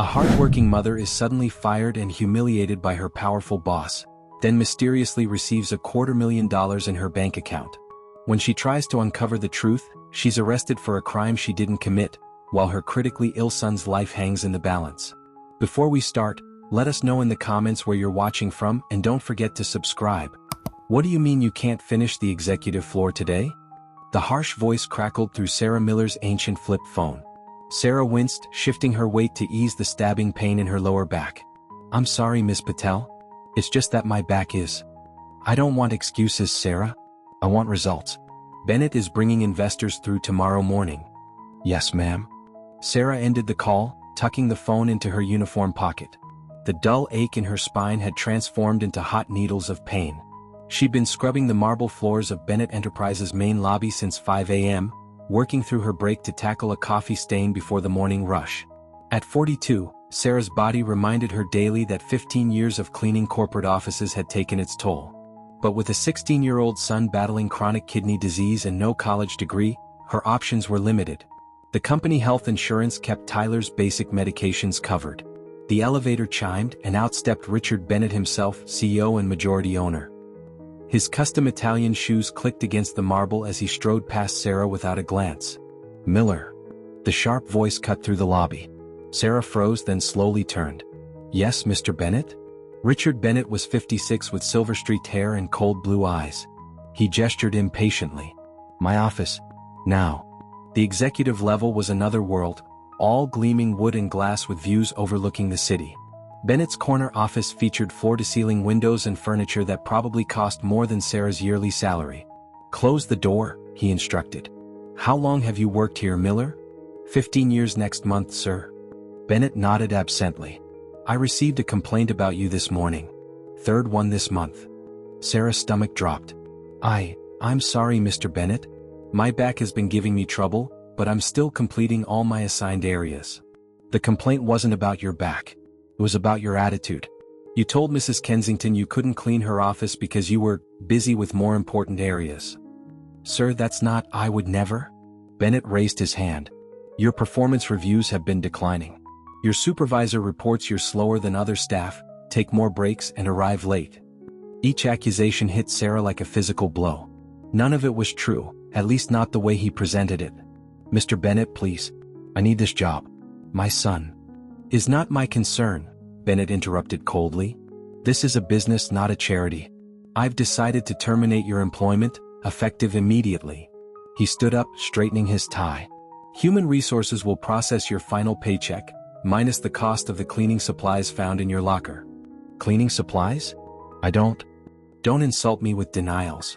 A hardworking mother is suddenly fired and humiliated by her powerful boss, then mysteriously receives $250,000 in her bank account. When she tries to uncover the truth, she's arrested for a crime she didn't commit, while her critically ill son's life hangs in the balance. Before we start, let us know in the comments where you're watching from and don't forget to subscribe. What do you mean you can't finish the executive floor today? The harsh voice crackled through Sarah Miller's ancient flip phone. Sarah winced, shifting her weight to ease the stabbing pain in her lower back. I'm sorry, Miss Patel. It's just that my back is. I don't want excuses, Sarah. I want results. Bennett is bringing investors through tomorrow morning. Yes, ma'am. Sarah ended the call, tucking the phone into her uniform pocket. The dull ache in her spine had transformed into hot needles of pain. She'd been scrubbing the marble floors of Bennett Enterprises' main lobby since 5 a.m., working through her break to tackle a coffee stain before the morning rush. At 42, Sarah's body reminded her daily that 15 years of cleaning corporate offices had taken its toll. But with a 16-year-old son battling chronic kidney disease and no college degree, her options were limited. The company health insurance kept Tyler's basic medications covered. The elevator chimed, and out stepped Richard Bennett himself, CEO and majority owner. His custom Italian shoes clicked against the marble as he strode past Sarah without a glance. Miller. The sharp voice cut through the lobby. Sarah froze, then slowly turned. Yes, Mr. Bennett? Richard Bennett was 56 with silver-streaked hair and cold blue eyes. He gestured impatiently. My office. Now. The executive level was another world, all gleaming wood and glass with views overlooking the city. Bennett's corner office featured floor-to-ceiling windows and furniture that probably cost more than Sarah's yearly salary. Close the door, he instructed. How long have you worked here, Miller? 15 years next month, sir. Bennett nodded absently. I received a complaint about you this morning. Third one this month. Sarah's stomach dropped. I'm sorry, Mr. Bennett. My back has been giving me trouble, but I'm still completing all my assigned areas. The complaint wasn't about your back. It was about your attitude. You told Mrs. Kensington you couldn't clean her office because you were busy with more important areas. Sir, that's not. I would never. Bennett raised his hand. Your performance reviews have been declining. Your supervisor reports you're slower than other staff, take more breaks and arrive late. Each accusation hit Sarah like a physical blow. None of it was true, at least not the way he presented it. Mr. Bennett, please. I need this job. My son. Is not my concern, Bennett interrupted coldly. This is a business, not a charity. I've decided to terminate your employment, effective immediately. He stood up, straightening his tie. Human Resources will process your final paycheck, minus the cost of the cleaning supplies found in your locker. Cleaning supplies? Don't insult me with denials.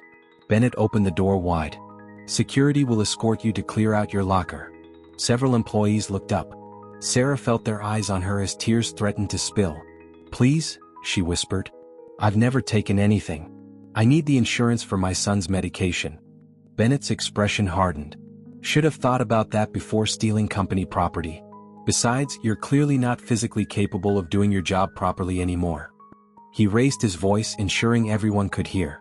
Bennett opened the door wide. Security will escort you to clear out your locker. Several employees looked up. Sarah felt their eyes on her as tears threatened to spill. Please, she whispered. I've never taken anything. I need the insurance for my son's medication. Bennett's expression hardened. Should have thought about that before stealing company property. Besides, you're clearly not physically capable of doing your job properly anymore. He raised his voice, ensuring everyone could hear.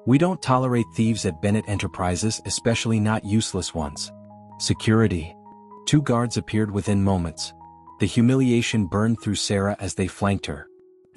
We don't tolerate thieves at Bennett Enterprises, especially not useless ones. Security. 2 guards appeared within moments. The humiliation burned through Sarah as they flanked her.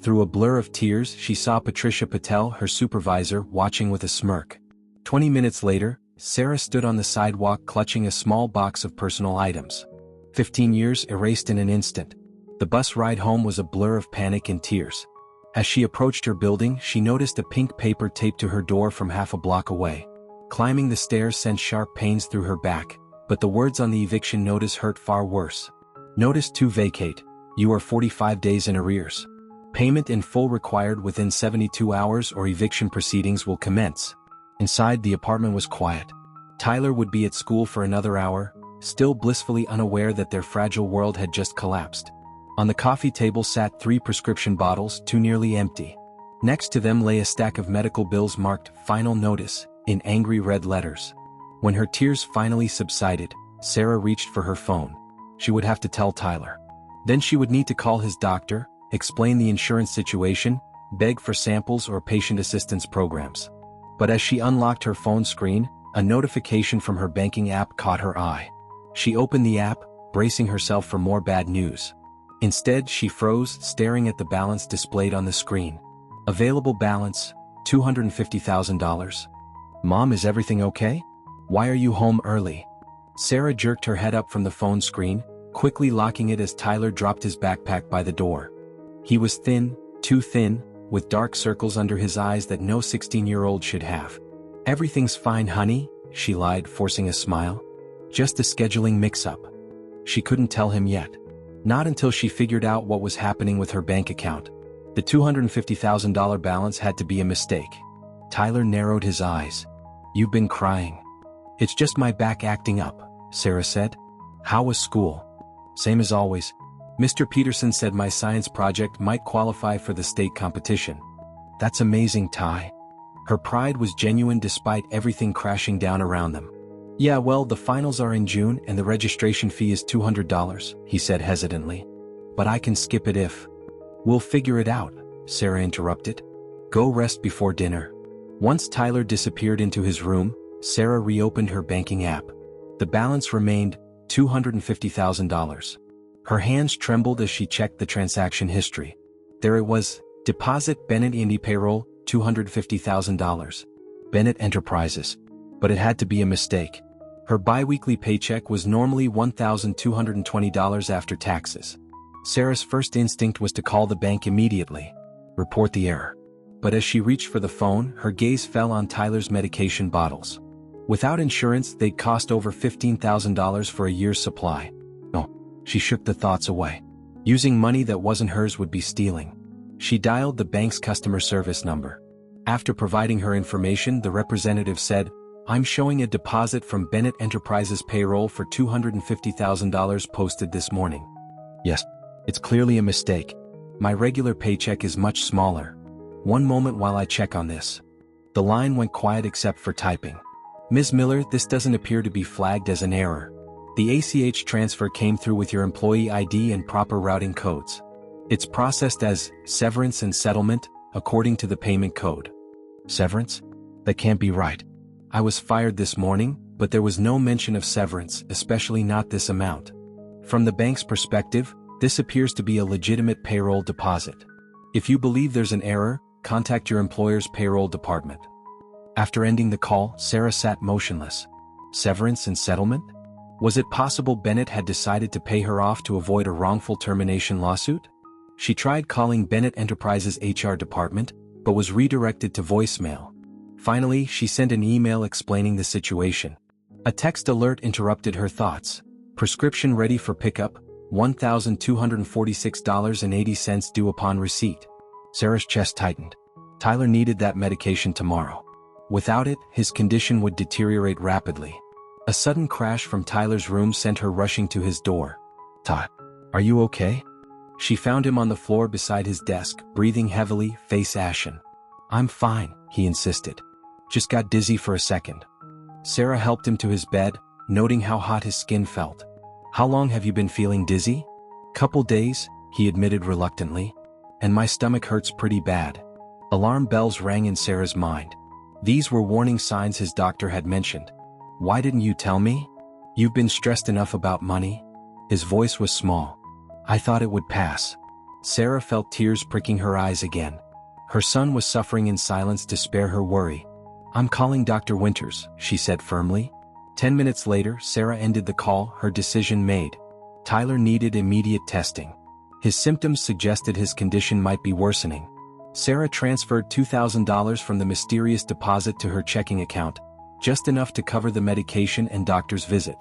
Through a blur of tears, she saw Patricia Patel, her supervisor, watching with a smirk. 20 minutes later, Sarah stood on the sidewalk clutching a small box of personal items. 15 years erased in an instant. The bus ride home was a blur of panic and tears. As she approached her building, she noticed a pink paper taped to her door from half a block away. Climbing the stairs sent sharp pains through her back, but the words on the eviction notice hurt far worse. Notice to vacate. You are 45 days in arrears. Payment in full required within 72 hours or eviction proceedings will commence. Inside, the apartment was quiet. Tyler would be at school for another hour, still blissfully unaware that their fragile world had just collapsed. On the coffee table sat 3 prescription bottles, 2 nearly empty. Next to them lay a stack of medical bills marked "Final Notice" in angry red letters. When her tears finally subsided, Sarah reached for her phone. She would have to tell Tyler. Then she would need to call his doctor, explain the insurance situation, beg for samples or patient assistance programs. But as she unlocked her phone screen, a notification from her banking app caught her eye. She opened the app, bracing herself for more bad news. Instead, she froze, staring at the balance displayed on the screen. Available balance, $250,000. Mom, is everything okay? Why are you home early? Sarah jerked her head up from the phone screen, quickly locking it as Tyler dropped his backpack by the door. He was thin, too thin, with dark circles under his eyes that no 16-year-old should have. Everything's fine, honey, she lied, forcing a smile. Just a scheduling mix-up. She couldn't tell him yet. Not until she figured out what was happening with her bank account. The $250,000 balance had to be a mistake. Tyler narrowed his eyes. You've been crying. It's just my back acting up, Sarah said. How was school? Same as always. Mr. Peterson said my science project might qualify for the state competition. That's amazing, Ty. Her pride was genuine despite everything crashing down around them. Yeah, well, the finals are in June and the registration fee is $200, he said hesitantly. But I can skip it if... We'll figure it out, Sarah interrupted. Go rest before dinner. Once Tyler disappeared into his room, Sarah reopened her banking app. The balance remained $250,000. Her hands trembled as she checked the transaction history. There it was, deposit Bennett Indie payroll, $250,000. Bennett Enterprises. But it had to be a mistake. Her bi-weekly paycheck was normally $1,220 after taxes. Sarah's first instinct was to call the bank immediately, report the error. But as she reached for the phone, her gaze fell on Tyler's medication bottles. Without insurance, they'd cost over $15,000 for a year's supply. No, she shook the thoughts away. Using money that wasn't hers would be stealing. She dialed the bank's customer service number. After providing her information, the representative said, I'm showing a deposit from Bennett Enterprises payroll for $250,000 posted this morning. Yes, it's clearly a mistake. My regular paycheck is much smaller. One moment while I check on this. The line went quiet except for typing. Ms. Miller, this doesn't appear to be flagged as an error. The ACH transfer came through with your employee ID and proper routing codes. It's processed as severance and settlement, according to the payment code. Severance? That can't be right. I was fired this morning, but there was no mention of severance, especially not this amount. From the bank's perspective, this appears to be a legitimate payroll deposit. If you believe there's an error, contact your employer's payroll department. After ending the call, Sarah sat motionless. Severance and settlement? Was it possible Bennett had decided to pay her off to avoid a wrongful termination lawsuit? She tried calling Bennett Enterprises' HR department, but was redirected to voicemail. Finally, she sent an email explaining the situation. A text alert interrupted her thoughts. Prescription ready for pickup, $1,246.80 due upon receipt. Sarah's chest tightened. Tyler needed that medication tomorrow. Without it, his condition would deteriorate rapidly. A sudden crash from Tyler's room sent her rushing to his door. Ty, are you okay? She found him on the floor beside his desk, breathing heavily, face ashen. I'm fine, he insisted. Just got dizzy for a second. Sarah helped him to his bed, noting how hot his skin felt. How long have you been feeling dizzy? Couple days, he admitted reluctantly. And my stomach hurts pretty bad. Alarm bells rang in Sarah's mind. These were warning signs his doctor had mentioned. Why didn't you tell me? You've been stressed enough about money? His voice was small. I thought it would pass. Sarah felt tears pricking her eyes again. Her son was suffering in silence to spare her worry. I'm calling Dr. Winters, she said firmly. 10 minutes later, Sarah ended the call, her decision made. Tyler needed immediate testing. His symptoms suggested his condition might be worsening. Sarah transferred $2,000 from the mysterious deposit to her checking account, just enough to cover the medication and doctor's visit.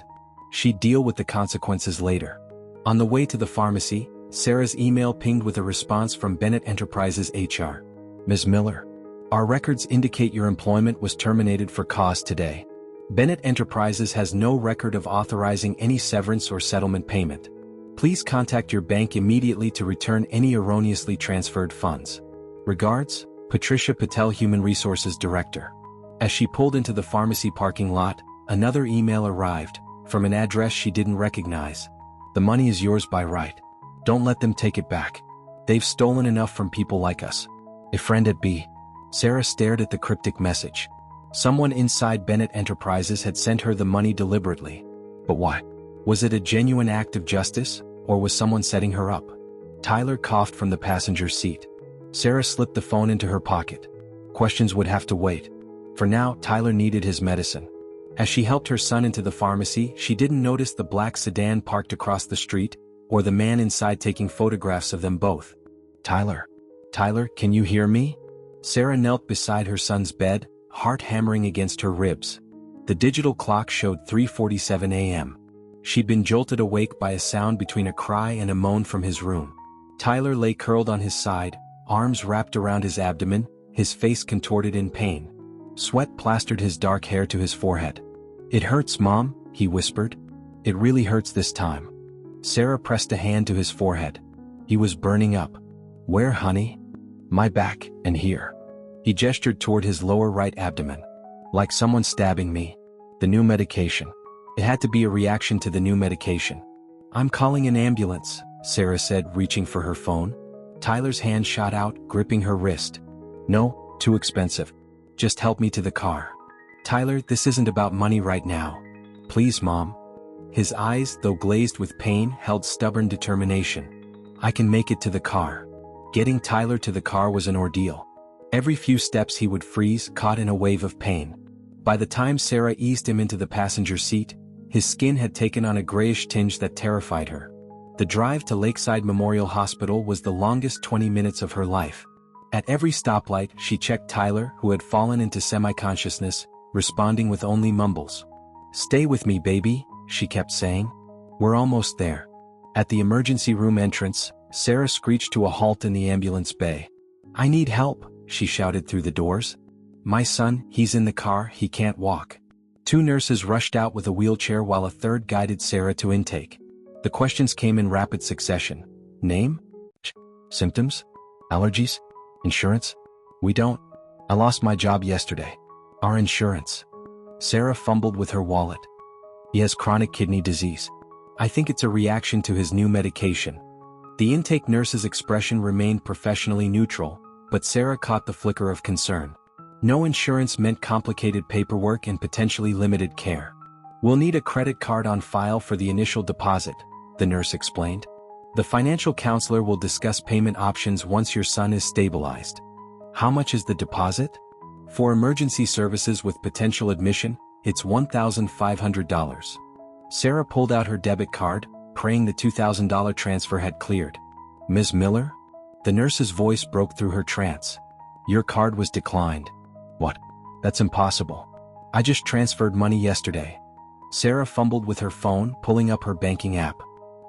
She'd deal with the consequences later. On the way to the pharmacy, Sarah's email pinged with a response from Bennett Enterprises HR. Ms. Miller, our records indicate your employment was terminated for cause today. Bennett Enterprises has no record of authorizing any severance or settlement payment. Please contact your bank immediately to return any erroneously transferred funds. Regards, Patricia Patel, Human Resources Director. As she pulled into the pharmacy parking lot, another email arrived, from an address she didn't recognize. The money is yours by right. Don't let them take it back. They've stolen enough from people like us. A friend at B. Sarah stared at the cryptic message. Someone inside Bennett Enterprises had sent her the money deliberately. But why? Was it a genuine act of justice, or was someone setting her up? Tyler coughed from the passenger seat. Sarah slipped the phone into her pocket. Questions would have to wait. For now, Tyler needed his medicine. As she helped her son into the pharmacy, she didn't notice the black sedan parked across the street, or the man inside taking photographs of them both. Tyler, can you hear me? Sarah knelt beside her son's bed, heart hammering against her ribs. The digital clock showed 3:47 a.m. She'd been jolted awake by a sound between a cry and a moan from his room. Tyler lay curled on his side, arms wrapped around his abdomen, his face contorted in pain. Sweat plastered his dark hair to his forehead. "It hurts, Mom," he whispered. "It really hurts this time." Sarah pressed a hand to his forehead. He was burning up. "Where, honey?" "My back, and here." He gestured toward his lower right abdomen. "Like someone stabbing me. The new medication." It had to be a reaction to the new medication. "I'm calling an ambulance," Sarah said, reaching for her phone. Tyler's hand shot out, gripping her wrist. "No, too expensive. Just help me to the car." "Tyler, this isn't about money right now. Please, Mom." His eyes, though glazed with pain, held stubborn determination. "I can make it to the car." Getting Tyler to the car was an ordeal. Every few steps he would freeze, caught in a wave of pain. By the time Sarah eased him into the passenger seat, his skin had taken on a grayish tinge that terrified her. The drive to Lakeside Memorial Hospital was the longest 20 minutes of her life. At every stoplight, she checked Tyler, who had fallen into semi-consciousness, responding with only mumbles. "Stay with me, baby," she kept saying. "We're almost there." At the emergency room entrance, Sarah screeched to a halt in the ambulance bay. "I need help," she shouted through the doors. "My son, he's in the car, he can't walk." Two nurses rushed out with a wheelchair while a third guided Sarah to intake. The questions came in rapid succession. "Name? Symptoms? Allergies? Insurance? We don't. I lost my job yesterday. Our insurance." Sarah fumbled with her wallet. "He has chronic kidney disease. I think it's a reaction to his new medication." The intake nurse's expression remained professionally neutral, but Sarah caught the flicker of concern. No insurance meant complicated paperwork and potentially limited care. "We'll need a credit card on file for the initial deposit," the nurse explained. "The financial counselor will discuss payment options once your son is stabilized." "How much is the deposit?" "For emergency services with potential admission, it's $1,500. Sarah pulled out her debit card, praying the $2,000 transfer had cleared. "Ms. Miller?" The nurse's voice broke through her trance. "Your card was declined." "What? That's impossible. I just transferred money yesterday." Sarah fumbled with her phone, pulling up her banking app.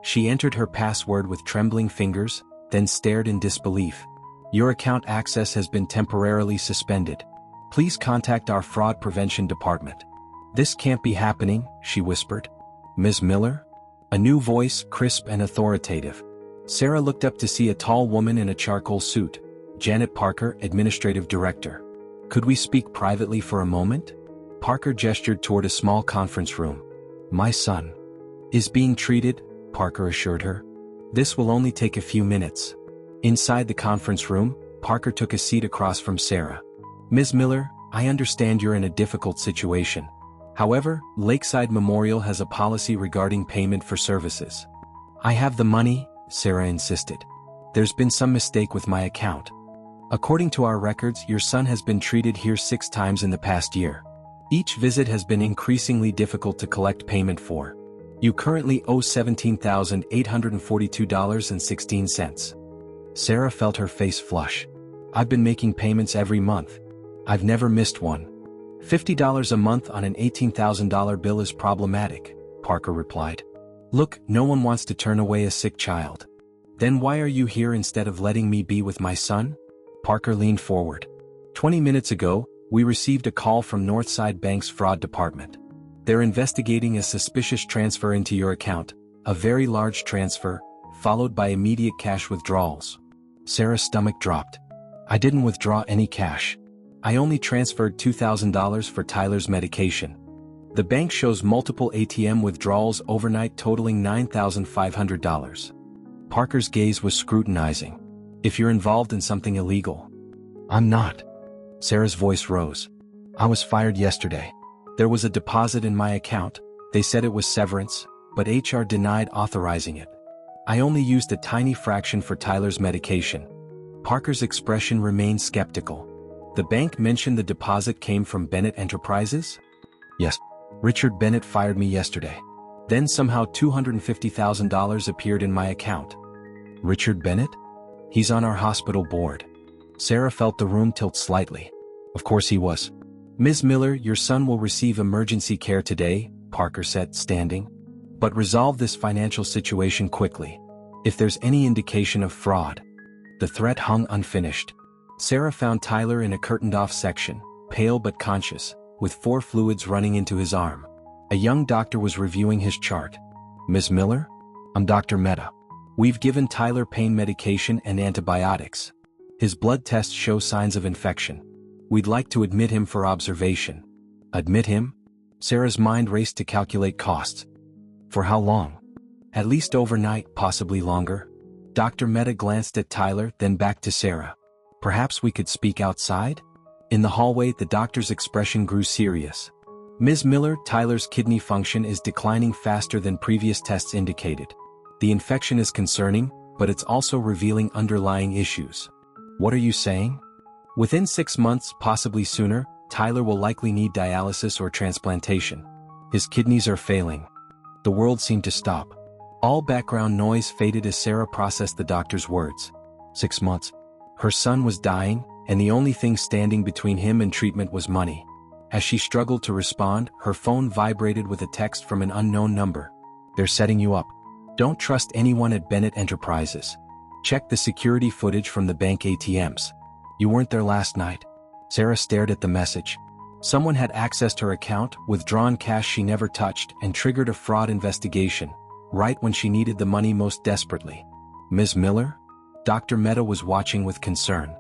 She entered her password with trembling fingers, then stared in disbelief. "Your account access has been temporarily suspended. Please contact our fraud prevention department." "This can't be happening," she whispered. "Ms. Miller?" A new voice, crisp and authoritative. Sarah looked up to see a tall woman in a charcoal suit. "Janet Parker, Administrative Director. Could we speak privately for a moment?" Parker gestured toward a small conference room. "My son is being treated," Parker assured her. "This will only take a few minutes." Inside the conference room, Parker took a seat across from Sarah. "Ms. Miller, I understand you're in a difficult situation. However, Lakeside Memorial has a policy regarding payment for services." "I have the money," Sarah insisted. "There's been some mistake with my account. According to our records, your son has been treated here 6 times in the past year. Each visit has been increasingly difficult to collect payment for. You currently owe $17,842.16. Sarah felt her face flush. "I've been making payments every month. I've never missed one." $50 a month on an $18,000 bill is problematic, Parker replied. "Look, no one wants to turn away a sick child. Then why are you here instead of letting me be with my son?" Parker leaned forward. 20 minutes ago, we received a call from Northside Bank's fraud department. They're investigating a suspicious transfer into your account, a very large transfer, followed by immediate cash withdrawals. Sarah's stomach dropped. "I didn't withdraw any cash. I only transferred $2,000 for Tyler's medication. The bank shows multiple ATM withdrawals overnight totaling $9,500. Parker's gaze was scrutinizing. "If you're involved in something illegal." "I'm not." Sarah's voice rose. "I was fired yesterday. There was a deposit in my account. They said it was severance, but HR denied authorizing it. I only used a tiny fraction for Tyler's medication. Parker's expression remained skeptical. The bank mentioned the deposit came from Bennett Enterprises? Yes. Richard Bennett fired me yesterday. Then somehow $250,000 appeared in my account. Richard Bennett? He's on our hospital board. Sarah felt the room tilt slightly. Of course he was. Ms. Miller, your son will receive emergency care today, Parker said, standing. But resolve this financial situation quickly. If there's any indication of fraud. The threat hung unfinished. Sarah found Tyler in a curtained-off section, pale but conscious, with 4 fluids running into his arm. A young doctor was reviewing his chart. Ms. Miller? I'm Dr. Mehta. We've given Tyler pain medication and antibiotics. His blood tests show signs of infection. We'd like to admit him for observation. Admit him? Sarah's mind raced to calculate costs. For how long? At least overnight, possibly longer. Dr. Mehta glanced at Tyler, then back to Sarah. Perhaps we could speak outside? In the hallway, the doctor's expression grew serious. Ms. Miller, Tyler's kidney function is declining faster than previous tests indicated. The infection is concerning, but it's also revealing underlying issues. What are you saying? Within 6 months, possibly sooner, Tyler will likely need dialysis or transplantation. His kidneys are failing. The world seemed to stop. All background noise faded as Sarah processed the doctor's words. 6 months. Her son was dying, and the only thing standing between him and treatment was money. As she struggled to respond, her phone vibrated with a text from an unknown number. They're setting you up. Don't trust anyone at Bennett Enterprises. Check the security footage from the bank ATMs. You weren't there last night. Sarah stared at the message. Someone had accessed her account, withdrawn cash she never touched, and triggered a fraud investigation, right when she needed the money most desperately. Ms. Miller? Dr. Mehta was watching with concern.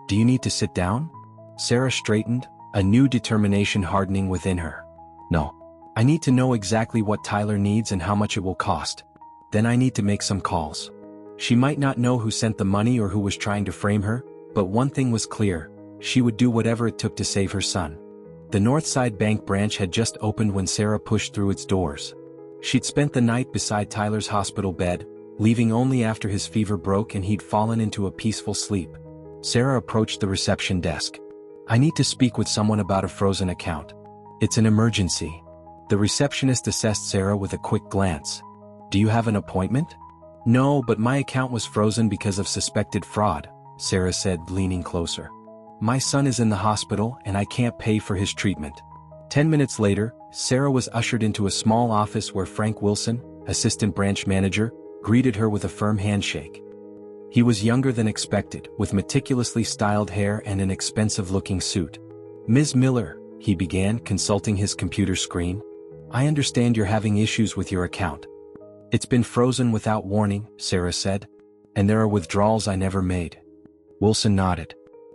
Do you need to sit down? Sarah straightened, a new determination hardening within her. No. I need to know exactly what Tyler needs and how much it will cost. Then I need to make some calls. She might not know who sent the money or who was trying to frame her, but one thing was clear. She would do whatever it took to save her son. The Northside Bank branch had just opened when Sarah pushed through its doors. She'd spent the night beside Tyler's hospital bed, leaving only after his fever broke and he'd fallen into a peaceful sleep. Sarah approached the reception desk. I need to speak with someone about a frozen account. It's an emergency. The receptionist assessed Sarah with a quick glance. Do you have an appointment? No, but my account was frozen because of suspected fraud, Sarah said, leaning closer. My son is in the hospital and I can't pay for his treatment. 10 minutes later, Sarah was ushered into a small office where Frank Wilson, assistant branch manager, greeted her with a firm handshake. He was younger than expected, with meticulously styled hair and an expensive-looking suit. Ms. Miller, he began, consulting his computer screen. I understand you're having issues with your account. It's been frozen without warning, Sarah said. And there are withdrawals I never made. Wilson nodded.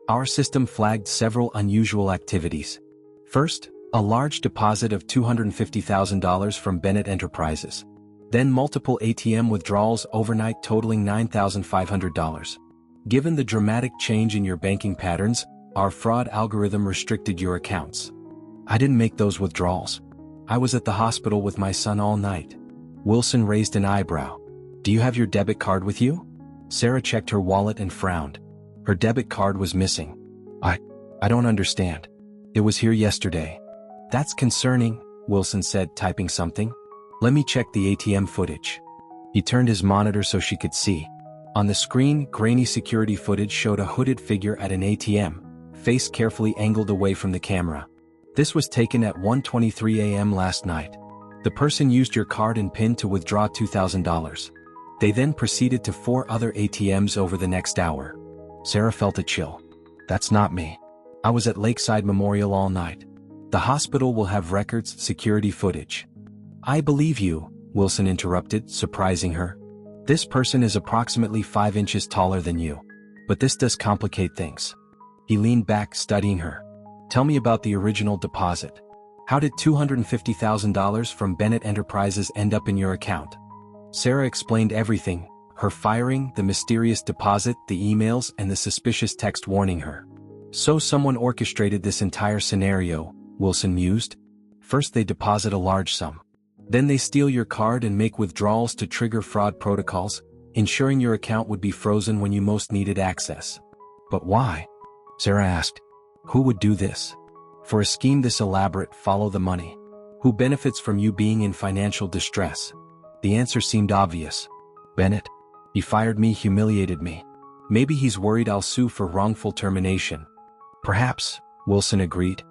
Our system flagged several unusual activities. First, a large deposit of $250,000 from Bennett Enterprises. Then multiple ATM withdrawals overnight totaling $9,500. Given the dramatic change in your banking patterns, our fraud algorithm restricted your accounts. I didn't make those withdrawals. I was at the hospital with my son all night. Wilson raised an eyebrow. Do you have your debit card with you? Sarah checked her wallet and frowned. Her debit card was missing. I don't understand. It was here yesterday. That's concerning, Wilson said, typing something. Let me check the ATM footage. He turned his monitor so she could see. On the screen, grainy security footage showed a hooded figure at an ATM, face carefully angled away from the camera. This was taken at 1:23 a.m. last night. The person used your card and PIN to withdraw $2,000. They then proceeded to 4 other ATMs over the next hour. Sarah felt a chill. That's not me. I was at Lakeside Memorial all night. The hospital will have records, security footage. I believe you, Wilson interrupted, surprising her. This person is approximately 5 inches taller than you. But this does complicate things. He leaned back, studying her. Tell me about the original deposit. How did $250,000 from Bennett Enterprises end up in your account? Sarah explained everything, her firing, the mysterious deposit, the emails, and the suspicious text warning her. So someone orchestrated this entire scenario, Wilson mused. First they deposit a large sum. Then they steal your card and make withdrawals to trigger fraud protocols, ensuring your account would be frozen when you most needed access. But why? Sarah asked. Who would do this? For a scheme this elaborate, follow the money. Who benefits from you being in financial distress? The answer seemed obvious. Bennett. He fired me, humiliated me. Maybe he's worried I'll sue for wrongful termination. Perhaps, Wilson agreed.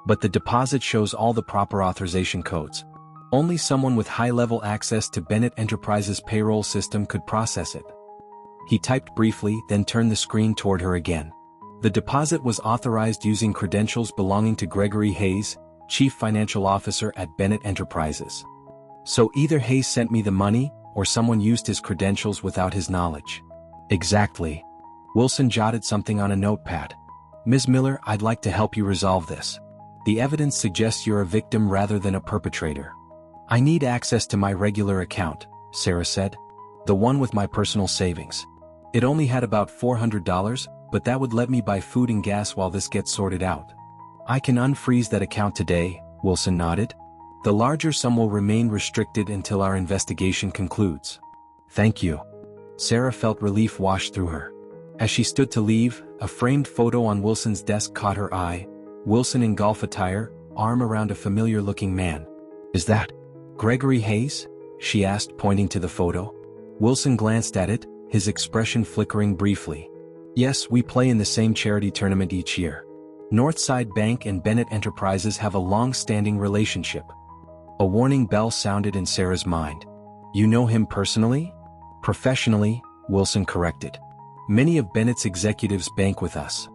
But the deposit shows all the proper authorization codes. Only someone with high-level access to Bennett Enterprises' payroll system could process it. He typed briefly, then turned the screen toward her again. The deposit was authorized using credentials belonging to Gregory Hayes, Chief Financial Officer at Bennett Enterprises. So either Hayes sent me the money, or someone used his credentials without his knowledge. Exactly. Wilson jotted something on a notepad. Ms. Miller, I'd like to help you resolve this. The evidence suggests you're a victim rather than a perpetrator. I need access to my regular account, Sarah said. The one with my personal savings. It only had about $400, but that would let me buy food and gas while this gets sorted out. I can unfreeze that account today, Wilson nodded. The larger sum will remain restricted until our investigation concludes. Thank you. Sarah felt relief wash through her. As she stood to leave, a framed photo on Wilson's desk caught her eye. Wilson in golf attire, arm around a familiar-looking man. Is that Gregory Hayes? She asked, pointing to the photo. Wilson glanced at it, his expression flickering briefly. Yes, we play in the same charity tournament each year. Northside Bank and Bennett Enterprises have a long-standing relationship. A warning bell sounded in Sarah's mind. You know him personally? Professionally, Wilson corrected. Many of Bennett's executives bank with us.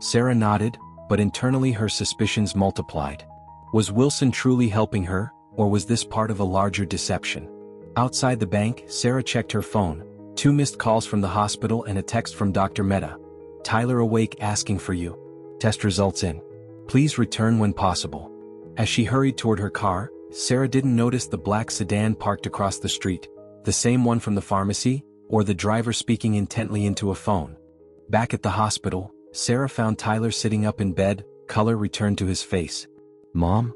Sarah nodded, but internally her suspicions multiplied. Was Wilson truly helping her, or was this part of a larger deception? Outside the bank, Sarah checked her phone. 2 missed calls from the hospital and a text from Dr. Mehta. Tyler awake asking for you. Test results in. Please return when possible. As she hurried toward her car, Sarah didn't notice the black sedan parked across the street, the same one from the pharmacy, or the driver speaking intently into a phone. Back at the hospital, Sarah found Tyler sitting up in bed, color returned to his face. Mom?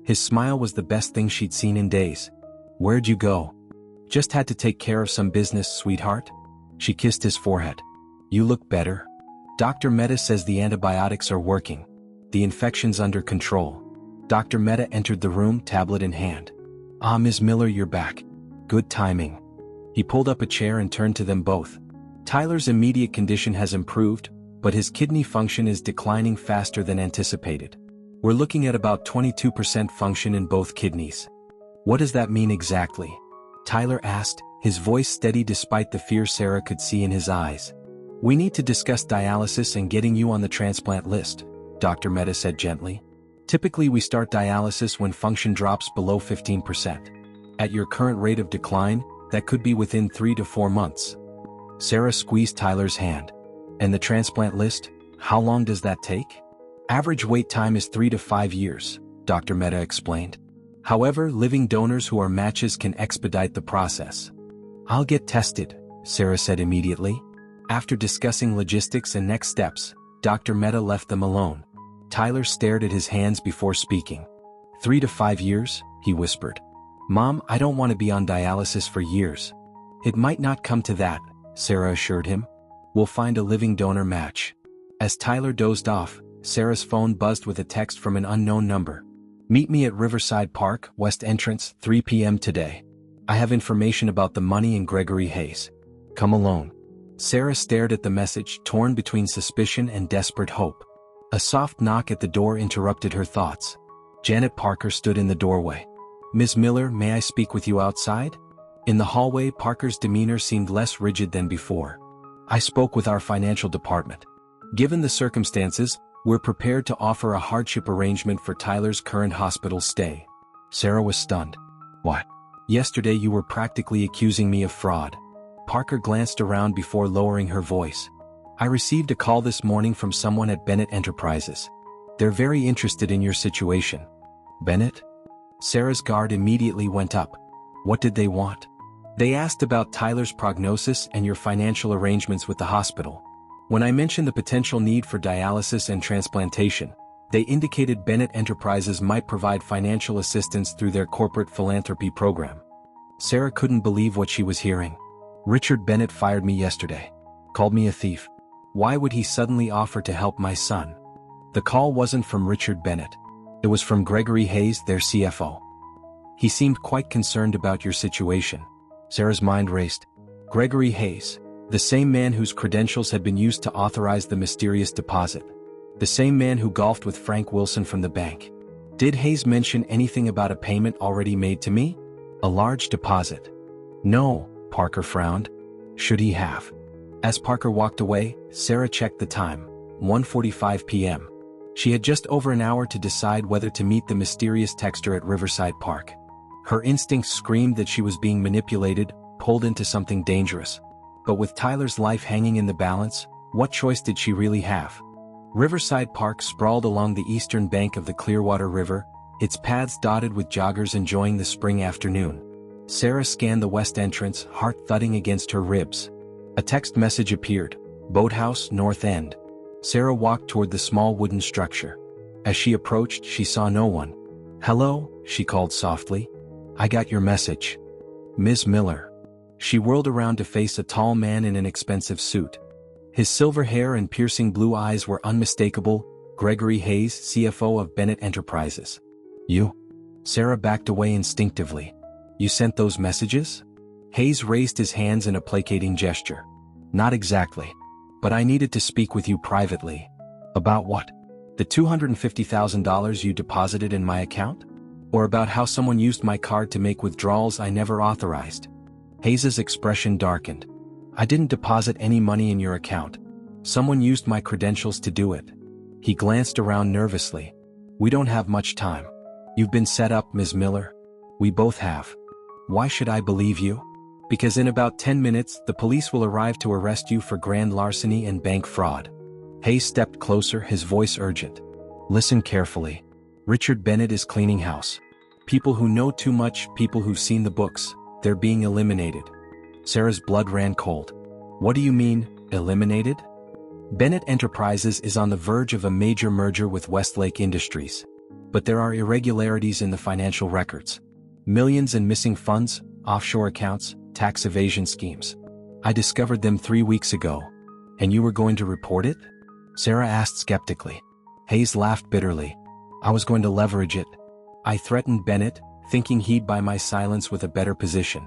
His smile was the best thing she'd seen in days. Where'd you go? Just had to take care of some business, sweetheart. She kissed his forehead. You look better. Dr. Mehta says the antibiotics are working. The infection's under control. Dr. Mehta entered the room, tablet in hand. Ah, Ms. Miller, you're back. Good timing. He pulled up a chair and turned to them both. Tyler's immediate condition has improved, but his kidney function is declining faster than anticipated. We're looking at about 22% function in both kidneys. What does that mean exactly? Tyler asked, his voice steady despite the fear Sarah could see in his eyes. We need to discuss dialysis and getting you on the transplant list, Dr. Mehta said gently. Typically we start dialysis when function drops below 15%. At your current rate of decline, that could be within 3 to 4 months. Sarah squeezed Tyler's hand. And the transplant list, how long does that take? Average wait time is 3 to 5 years, Dr. Mehta explained. However, living donors who are matches can expedite the process. I'll get tested, Sarah said immediately. After discussing logistics and next steps, Dr. Mehta left them alone. Tyler stared at his hands before speaking. 3 to 5 years, he whispered. Mom, I don't want to be on dialysis for years. It might not come to that, Sarah assured him. We'll find a living donor match. As Tyler dozed off, Sarah's phone buzzed with a text from an unknown number. Meet me at Riverside Park, West Entrance, 3 p.m. today. I have information about the money and Gregory Hayes. Come alone. Sarah stared at the message, torn between suspicion and desperate hope. A soft knock at the door interrupted her thoughts. Janet Parker stood in the doorway. Ms. Miller, may I speak with you outside? In the hallway, Parker's demeanor seemed less rigid than before. I spoke with our financial department. Given the circumstances, we're prepared to offer a hardship arrangement for Tyler's current hospital stay. Sarah was stunned. What? Yesterday you were practically accusing me of fraud. Parker glanced around before lowering her voice. I received a call this morning from someone at Bennett Enterprises. They're very interested in your situation. Bennett? Sarah's guard immediately went up. What did they want? They asked about Tyler's prognosis and your financial arrangements with the hospital. When I mentioned the potential need for dialysis and transplantation, they indicated Bennett Enterprises might provide financial assistance through their corporate philanthropy program. Sarah couldn't believe what she was hearing. Richard Bennett fired me yesterday. Called me a thief. Why would he suddenly offer to help my son? The call wasn't from Richard Bennett. It was from Gregory Hayes, their CFO. He seemed quite concerned about your situation. Sarah's mind raced. Gregory Hayes, the same man whose credentials had been used to authorize the mysterious deposit. The same man who golfed with Frank Wilson from the bank. Did Hayes mention anything about a payment already made to me? A large deposit? No, Parker frowned. Should he have? As Parker walked away, Sarah checked the time. 1:45 p.m. She had just over an hour to decide whether to meet the mysterious texter at Riverside Park. Her instincts screamed that she was being manipulated, pulled into something dangerous. But with Tyler's life hanging in the balance, what choice did she really have? Riverside Park sprawled along the eastern bank of the Clearwater River, its paths dotted with joggers enjoying the spring afternoon. Sarah scanned the west entrance, heart thudding against her ribs. A text message appeared. Boathouse, North End. Sarah walked toward the small wooden structure. As she approached, she saw no one. "Hello," she called softly. "I got your message." Ms. Miller. She whirled around to face a tall man in an expensive suit. His silver hair and piercing blue eyes were unmistakable. Gregory Hayes, CFO of Bennett Enterprises. "You?" Sarah backed away instinctively. "You sent those messages?" Hayes raised his hands in a placating gesture. "Not exactly. But I needed to speak with you privately." "About what? The $250,000 you deposited in my account? Or about how someone used my card to make withdrawals I never authorized?" Hayes's expression darkened. "I didn't deposit any money in your account. Someone used my credentials to do it." He glanced around nervously. "We don't have much time. You've been set up, Ms. Miller. We both have. Why should I believe you? Because in about 10 minutes, the police will arrive to arrest you for grand larceny and bank fraud." Hayes stepped closer, his voice urgent. "Listen carefully. Richard Bennett is cleaning house. People who know too much, people who've seen the books, they're being eliminated." Sarah's blood ran cold. "What do you mean, eliminated?" Bennett Enterprises is on the verge of a major merger with Westlake Industries. But there are irregularities in the financial records. Millions in missing funds, offshore accounts, tax evasion schemes. I discovered them 3 weeks ago. And you were going to report it? Sarah asked skeptically. Hayes laughed bitterly. I was going to leverage it. I threatened Bennett, thinking he'd buy my silence with a better position.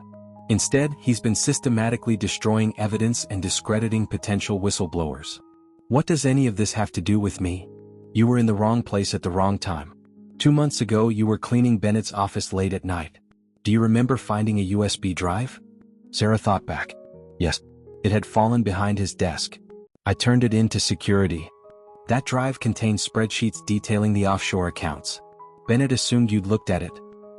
Instead, he's been systematically destroying evidence and discrediting potential whistleblowers. What does any of this have to do with me? You were in the wrong place at the wrong time. 2 months ago you were cleaning Bennett's office late at night. Do you remember finding a USB drive? Sarah thought back. Yes. It had fallen behind his desk. I turned it in to security. That drive contained spreadsheets detailing the offshore accounts. Bennett assumed you'd looked at it.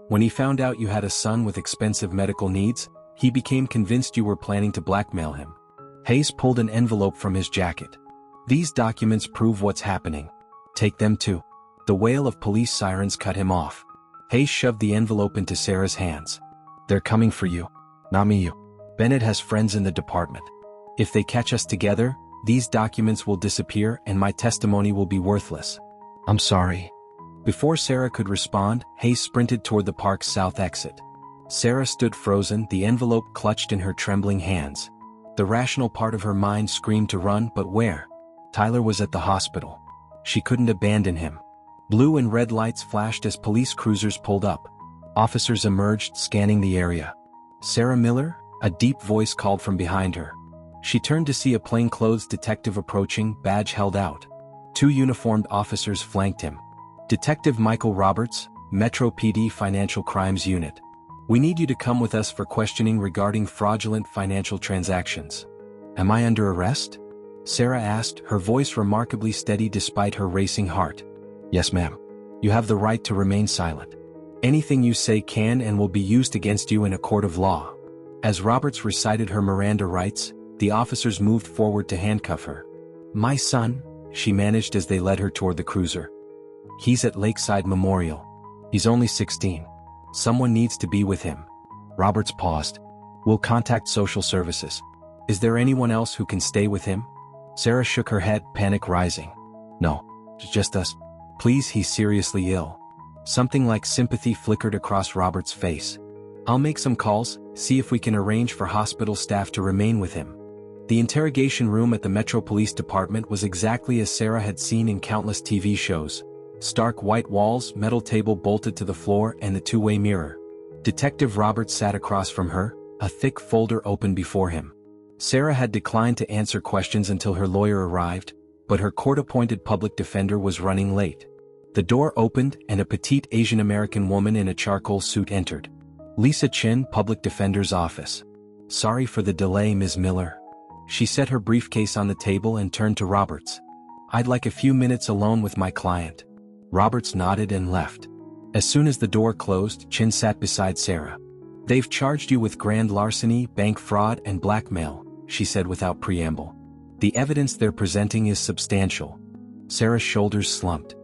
When he found out you had a son with expensive medical needs, he became convinced you were planning to blackmail him. Hayes pulled an envelope from his jacket. These documents prove what's happening. Take them too. The wail of police sirens cut him off. Hayes shoved the envelope into Sarah's hands. They're coming for you. Not me, you. Bennett has friends in the department. If they catch us together, these documents will disappear and my testimony will be worthless. I'm sorry. Before Sarah could respond, Hayes sprinted toward the park's south exit. Sarah stood frozen, the envelope clutched in her trembling hands. The rational part of her mind screamed to run, but where? Tyler was at the hospital. She couldn't abandon him. Blue and red lights flashed as police cruisers pulled up. Officers emerged, scanning the area. Sarah Miller? A deep voice called from behind her. She turned to see a plainclothes detective approaching, badge held out. 2 uniformed officers flanked him. Detective Michael Roberts, Metro PD Financial Crimes Unit. We need you to come with us for questioning regarding fraudulent financial transactions. Am I under arrest? Sarah asked, her voice remarkably steady despite her racing heart. Yes, ma'am. You have the right to remain silent. Anything you say can and will be used against you in a court of law. As Roberts recited her Miranda rights, the officers moved forward to handcuff her. My son, she managed as they led her toward the cruiser. He's at Lakeside Memorial. He's only 16. Someone needs to be with him. Roberts paused. We'll contact social services. Is there anyone else who can stay with him? Sarah shook her head, panic rising. No, it's just us. Please, he's seriously ill. Something like sympathy flickered across Robert's face. I'll make some calls, see if we can arrange for hospital staff to remain with him. The interrogation room at the Metro Police Department was exactly as Sarah had seen in countless TV shows. Stark white walls, metal table bolted to the floor, and the two-way mirror. Detective Roberts sat across from her, a thick folder open before him. Sarah had declined to answer questions until her lawyer arrived, but her court-appointed public defender was running late. The door opened and a petite Asian-American woman in a charcoal suit entered. Lisa Chin, public defender's office. "Sorry for the delay, Ms. Miller." She set her briefcase on the table and turned to Roberts. "I'd like a few minutes alone with my client." Roberts nodded and left. As soon as the door closed, Chin sat beside Sarah. "They've charged you with grand larceny, bank fraud, and blackmail," she said without preamble. "The evidence they're presenting is substantial." Sarah's shoulders slumped.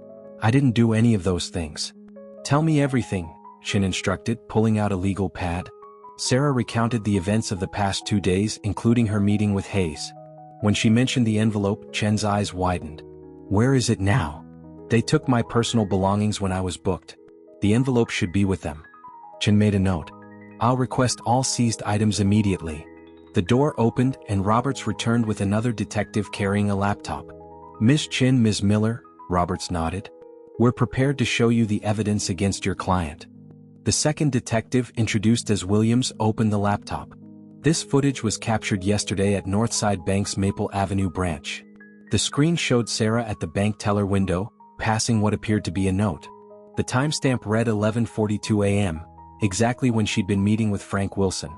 "I didn't do any of those things." "Tell me everything," Chin instructed, pulling out a legal pad. Sarah recounted the events of the past 2 days, including her meeting with Hayes. When she mentioned the envelope, Chin's eyes widened. "Where is it now?" "They took my personal belongings when I was booked. The envelope should be with them." Chin made a note. "I'll request all seized items immediately." The door opened and Roberts returned with another detective carrying a laptop. "Ms. Chin, Ms. Miller," Roberts nodded. "We're prepared to show you the evidence against your client." The second detective, introduced as Williams, opened the laptop. This footage was captured yesterday at Northside Bank's Maple Avenue branch. The screen showed Sarah at the bank teller window, passing what appeared to be a note. The timestamp read 11:42 a.m., exactly when she'd been meeting with Frank Wilson.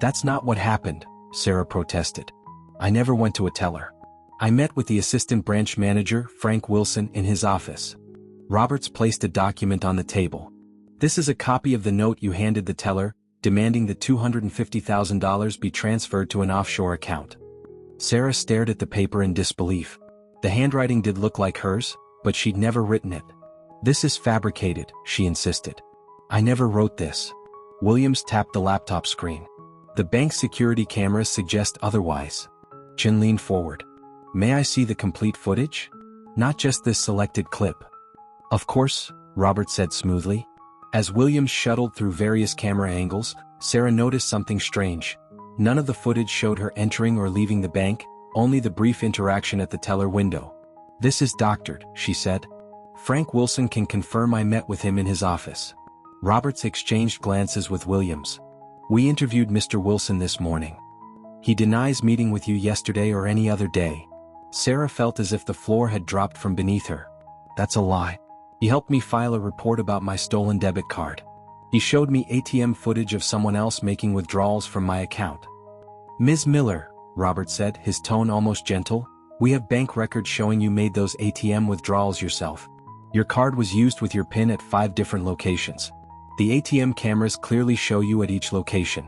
"That's not what happened," Sarah protested. "I never went to a teller. I met with the assistant branch manager, Frank Wilson, in his office." Roberts placed a document on the table. "This is a copy of the note you handed the teller, demanding the $250,000 be transferred to an offshore account." Sarah stared at the paper in disbelief. The handwriting did look like hers, but she'd never written it. "This is fabricated," she insisted. "I never wrote this." Williams tapped the laptop screen. "The bank's security cameras suggest otherwise." Chin leaned forward. "May I see the complete footage? Not just this selected clip." "Of course," Roberts said smoothly. As Williams shuttled through various camera angles, Sarah noticed something strange. None of the footage showed her entering or leaving the bank, only the brief interaction at the teller window. "This is doctored," she said. "Frank Wilson can confirm I met with him in his office." Roberts exchanged glances with Williams. "We interviewed Mr. Wilson this morning. He denies meeting with you yesterday or any other day." Sarah felt as if the floor had dropped from beneath her. "That's a lie. He helped me file a report about my stolen debit card. He showed me ATM footage of someone else making withdrawals from my account." "Ms. Miller," Roberts said, his tone almost gentle, "we have bank records showing you made those ATM withdrawals yourself. Your card was used with your PIN at 5 different locations. The ATM cameras clearly show you at each location."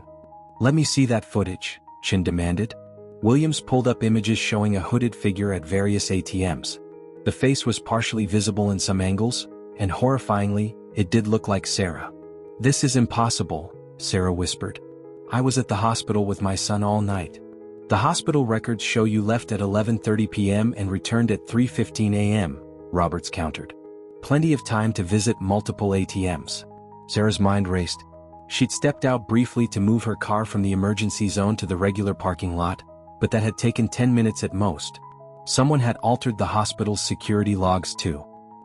"Let me see that footage," Chin demanded. Williams pulled up images showing a hooded figure at various ATMs. The face was partially visible in some angles, and horrifyingly, it did look like Sarah. "This is impossible," Sarah whispered. "I was at the hospital with my son all night." "The hospital records show you left at 11:30 p.m. and returned at 3:15 a.m., Roberts countered. "Plenty of time to visit multiple ATMs." Sarah's mind raced. She'd stepped out briefly to move her car from the emergency zone to the regular parking lot, but that had taken 10 minutes at most. Someone had altered the hospital's security logs too.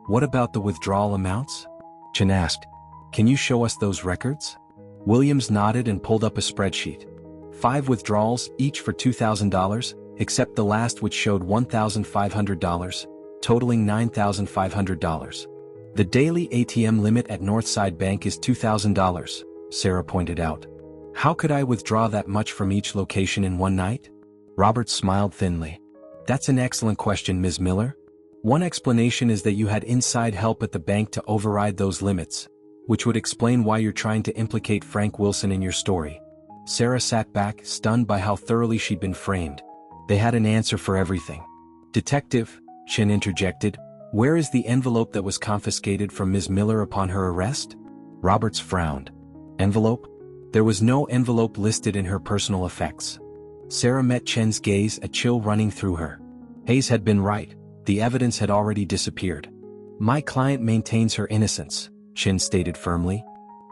"What about the withdrawal amounts?" Chin asked. "Can you show us those records?" Williams nodded and pulled up a spreadsheet. 5 withdrawals, each for $2,000, except the last which showed $1,500, totaling $9,500. "The daily ATM limit at Northside Bank is $2,000, Sarah pointed out. "How could I withdraw that much from each location in one night?" Roberts smiled thinly. "That's an excellent question, Ms. Miller. One explanation is that you had inside help at the bank to override those limits, which would explain why you're trying to implicate Frank Wilson in your story." Sarah sat back, stunned by how thoroughly she'd been framed. They had an answer for everything. "Detective," Chin interjected, "where is the envelope that was confiscated from Ms. Miller upon her arrest?" Roberts frowned. "Envelope? There was no envelope listed in her personal effects." Sarah met Chen's gaze, a chill running through her. Hayes had been right. The evidence had already disappeared. "My client maintains her innocence," Chen stated firmly.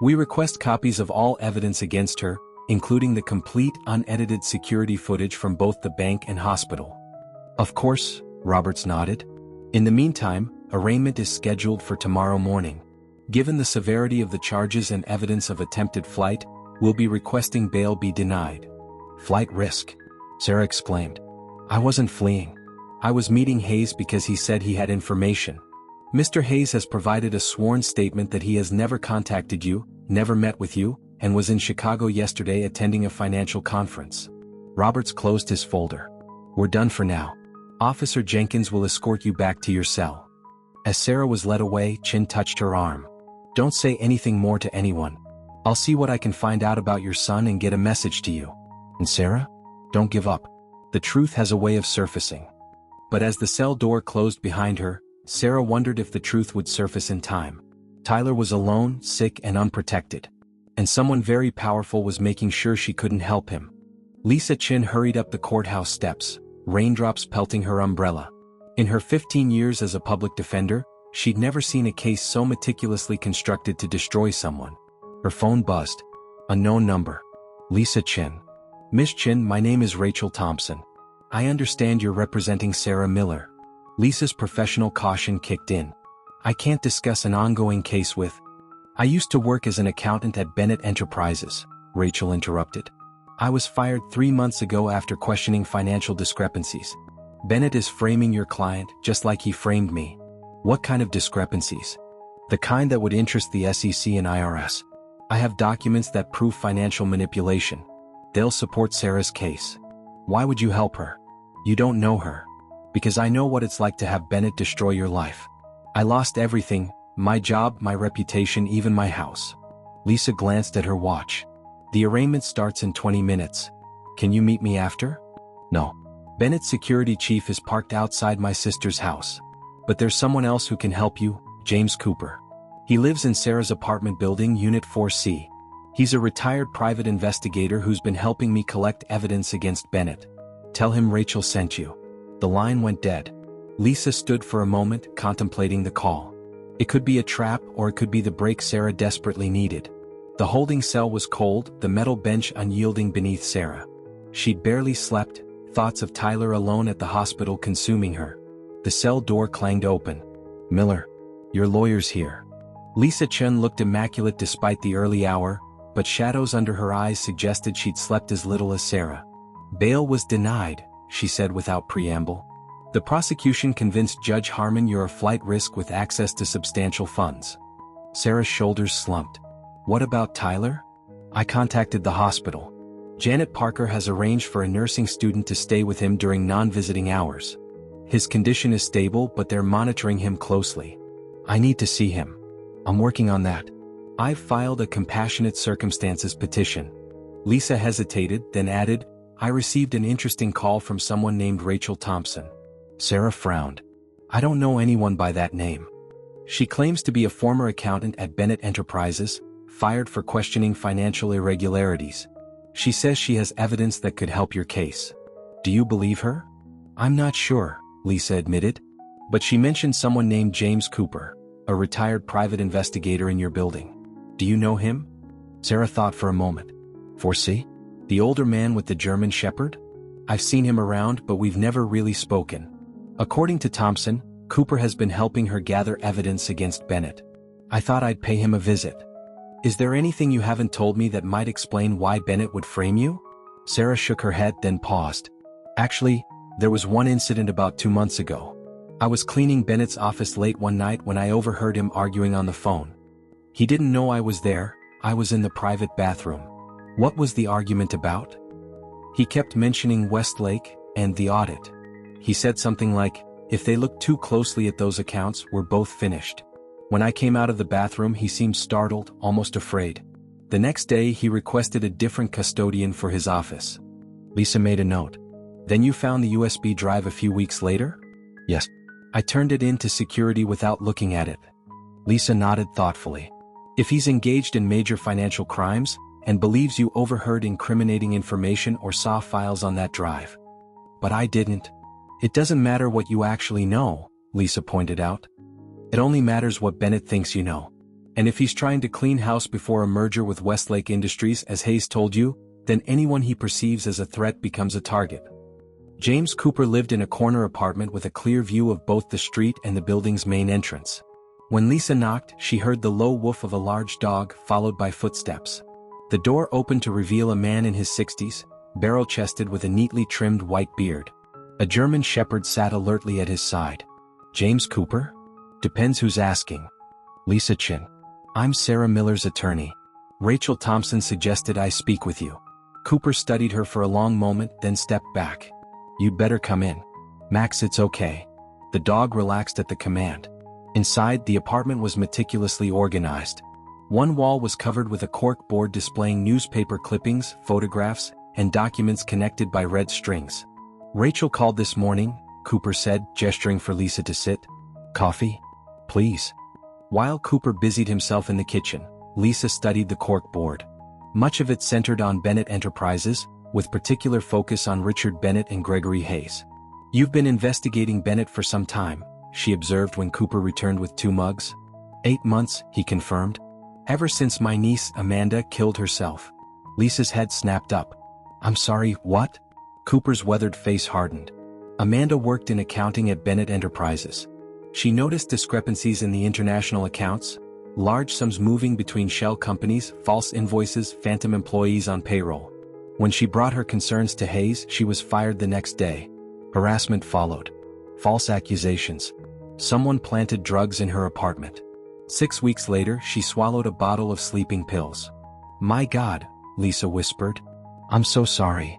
We request copies of all evidence against her, including the complete unedited security footage from both the bank and hospital. Of course, Roberts nodded. In the meantime, arraignment is scheduled for tomorrow morning. Given the severity of the charges and evidence of attempted flight, we'll be requesting bail be denied. Flight risk, Sarah exclaimed. I wasn't fleeing. I was meeting Hayes because he said he had information. Mr. Hayes has provided a sworn statement that he has never contacted you, never met with you, and was in Chicago yesterday attending a financial conference. Roberts closed his folder. We're done for now. Officer Jenkins will escort you back to your cell. As Sarah was led away, Chin touched her arm. Don't say anything more to anyone. I'll see what I can find out about your son and get a message to you. And Sarah? Don't give up. The truth has a way of surfacing. But as the cell door closed behind her, Sarah wondered if the truth would surface in time. Tyler was alone, sick and unprotected. And someone very powerful was making sure she couldn't help him. Lisa Chin hurried up the courthouse steps, raindrops pelting her umbrella. In her 15 years as a public defender, she'd never seen a case so meticulously constructed to destroy someone. Her phone buzzed. Unknown number. Lisa Chin. Miss Chin, my name is Rachel Thompson. I understand you're representing Sarah Miller. Lisa's professional caution kicked in. I can't discuss an ongoing case with... I used to work as an accountant at Bennett Enterprises, Rachel interrupted. I was fired 3 months ago after questioning financial discrepancies. Bennett is framing your client just like he framed me. What kind of discrepancies? The kind that would interest the SEC and IRS. I have documents that prove financial manipulation. They'll support Sarah's case. Why would you help her? You don't know her. Because I know what it's like to have Bennett destroy your life. I lost everything, my job, my reputation, even my house. Lisa glanced at her watch. The arraignment starts in 20 minutes. Can you meet me after? No. Bennett's security chief is parked outside my sister's house. But there's someone else who can help you, James Cooper. He lives in Sarah's apartment building, Unit 4C. He's a retired private investigator who's been helping me collect evidence against Bennett. Tell him Rachel sent you. The line went dead. Lisa stood for a moment, contemplating the call. It could be a trap, or it could be the break Sarah desperately needed. The holding cell was cold, the metal bench unyielding beneath Sarah. She'd barely slept, thoughts of Tyler alone at the hospital consuming her. The cell door clanged open. Miller, your lawyer's here. Lisa Chen looked immaculate despite the early hour, but shadows under her eyes suggested she'd slept as little as Sarah. Bail was denied, she said without preamble. The prosecution convinced Judge Harmon you're a flight risk with access to substantial funds. Sarah's shoulders slumped. What about Tyler? I contacted the hospital. Janet Parker has arranged for a nursing student to stay with him during non-visiting hours. His condition is stable, but they're monitoring him closely. I need to see him. I'm working on that. I've filed a compassionate circumstances petition. Lisa hesitated, then added, I received an interesting call from someone named Rachel Thompson. Sarah frowned. I don't know anyone by that name. She claims to be a former accountant at Bennett Enterprises, fired for questioning financial irregularities. She says she has evidence that could help your case. Do you believe her? I'm not sure, Lisa admitted. But she mentioned someone named James Cooper, a retired private investigator in your building. Do you know him? Sarah thought for a moment. 4C? The older man with the German Shepherd? I've seen him around, but we've never really spoken. According to Thompson, Cooper has been helping her gather evidence against Bennett. I thought I'd pay him a visit. Is there anything you haven't told me that might explain why Bennett would frame you? Sarah shook her head, then paused. Actually, there was one incident about 2 months ago. I was cleaning Bennett's office late one night when I overheard him arguing on the phone. He didn't know I was there, I was in the private bathroom. What was the argument about? He kept mentioning Westlake and the audit. He said something like, if they look too closely at those accounts, we're both finished. When I came out of the bathroom, he seemed startled, almost afraid. The next day, he requested a different custodian for his office. Lisa made a note. Then you found the USB drive a few weeks later? Yes. I turned it in to security without looking at it. Lisa nodded thoughtfully. If he's engaged in major financial crimes, and believes you overheard incriminating information or saw files on that drive. But I didn't. It doesn't matter what you actually know, Lisa pointed out. It only matters what Bennett thinks you know. And if he's trying to clean house before a merger with Westlake Industries, as Hayes told you, then anyone he perceives as a threat becomes a target. James Cooper lived in a corner apartment with a clear view of both the street and the building's main entrance. When Lisa knocked, she heard the low woof of a large dog, followed by footsteps. The door opened to reveal a man in his 60s, barrel-chested with a neatly trimmed white beard. A German shepherd sat alertly at his side. James Cooper? Depends who's asking. Lisa Chin. I'm Sarah Miller's attorney. Rachel Thompson suggested I speak with you. Cooper studied her for a long moment, then stepped back. You'd better come in. Max, it's okay. The dog relaxed at the command. Inside, the apartment was meticulously organized. One wall was covered with a cork board displaying newspaper clippings, photographs, and documents connected by red strings. Rachel called this morning, Cooper said, gesturing for Lisa to sit. Coffee? Please. While Cooper busied himself in the kitchen, Lisa studied the cork board. Much of it centered on Bennett Enterprises, with particular focus on Richard Bennett and Gregory Hayes. You've been investigating Bennett for some time, she observed when Cooper returned with 2 mugs. 8 months, he confirmed. Ever since my niece, Amanda, killed herself. Lisa's head snapped up. I'm sorry, what? Cooper's weathered face hardened. Amanda worked in accounting at Bennett Enterprises. She noticed discrepancies in the international accounts, large sums moving between shell companies, false invoices, phantom employees on payroll. When she brought her concerns to Hayes, she was fired the next day. Harassment followed. False accusations. Someone planted drugs in her apartment. 6 weeks later, she swallowed a bottle of sleeping pills. My God, Lisa whispered. I'm so sorry.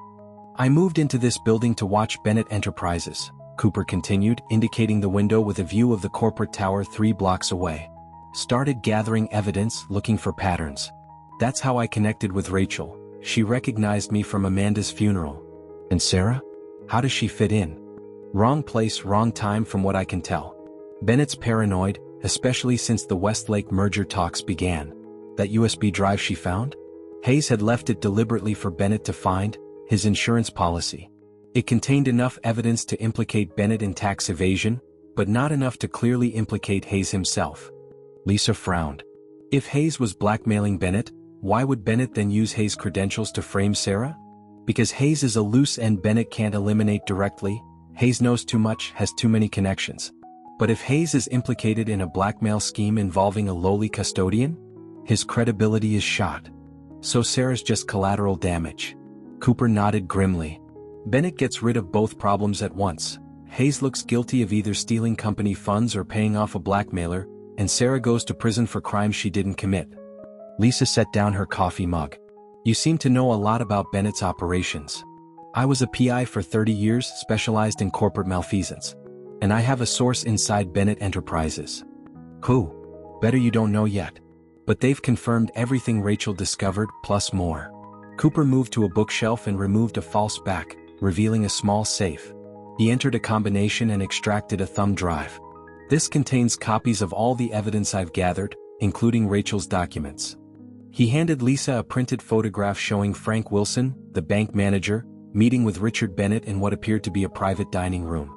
I moved into this building to watch Bennett Enterprises, Cooper continued, indicating the window with a view of the corporate tower 3 blocks away. Started gathering evidence, looking for patterns. That's how I connected with Rachel. She recognized me from Amanda's funeral. And Sarah? How does she fit in? Wrong place, wrong time from what I can tell. Bennett's paranoid, especially since the Westlake merger talks began. That USB drive she found? Hayes had left it deliberately for Bennett to find, his insurance policy. It contained enough evidence to implicate Bennett in tax evasion, but not enough to clearly implicate Hayes himself. Lisa frowned. If Hayes was blackmailing Bennett, why would Bennett then use Hayes' credentials to frame Sarah? Because Hayes is a loose end Bennett can't eliminate directly. Hayes knows too much, has too many connections. But if Hayes is implicated in a blackmail scheme involving a lowly custodian, his credibility is shot. So Sarah's just collateral damage. Cooper nodded grimly. Bennett gets rid of both problems at once. Hayes looks guilty of either stealing company funds or paying off a blackmailer, and Sarah goes to prison for crimes she didn't commit. Lisa set down her coffee mug. You seem to know a lot about Bennett's operations. I was a PI for 30 years, specialized in corporate malfeasance. And I have a source inside Bennett Enterprises. Who? Better you don't know yet. But they've confirmed everything Rachel discovered, plus more. Cooper moved to a bookshelf and removed a false back, revealing a small safe. He entered a combination and extracted a thumb drive. This contains copies of all the evidence I've gathered, including Rachel's documents. He handed Lisa a printed photograph showing Frank Wilson, the bank manager, meeting with Richard Bennett in what appeared to be a private dining room.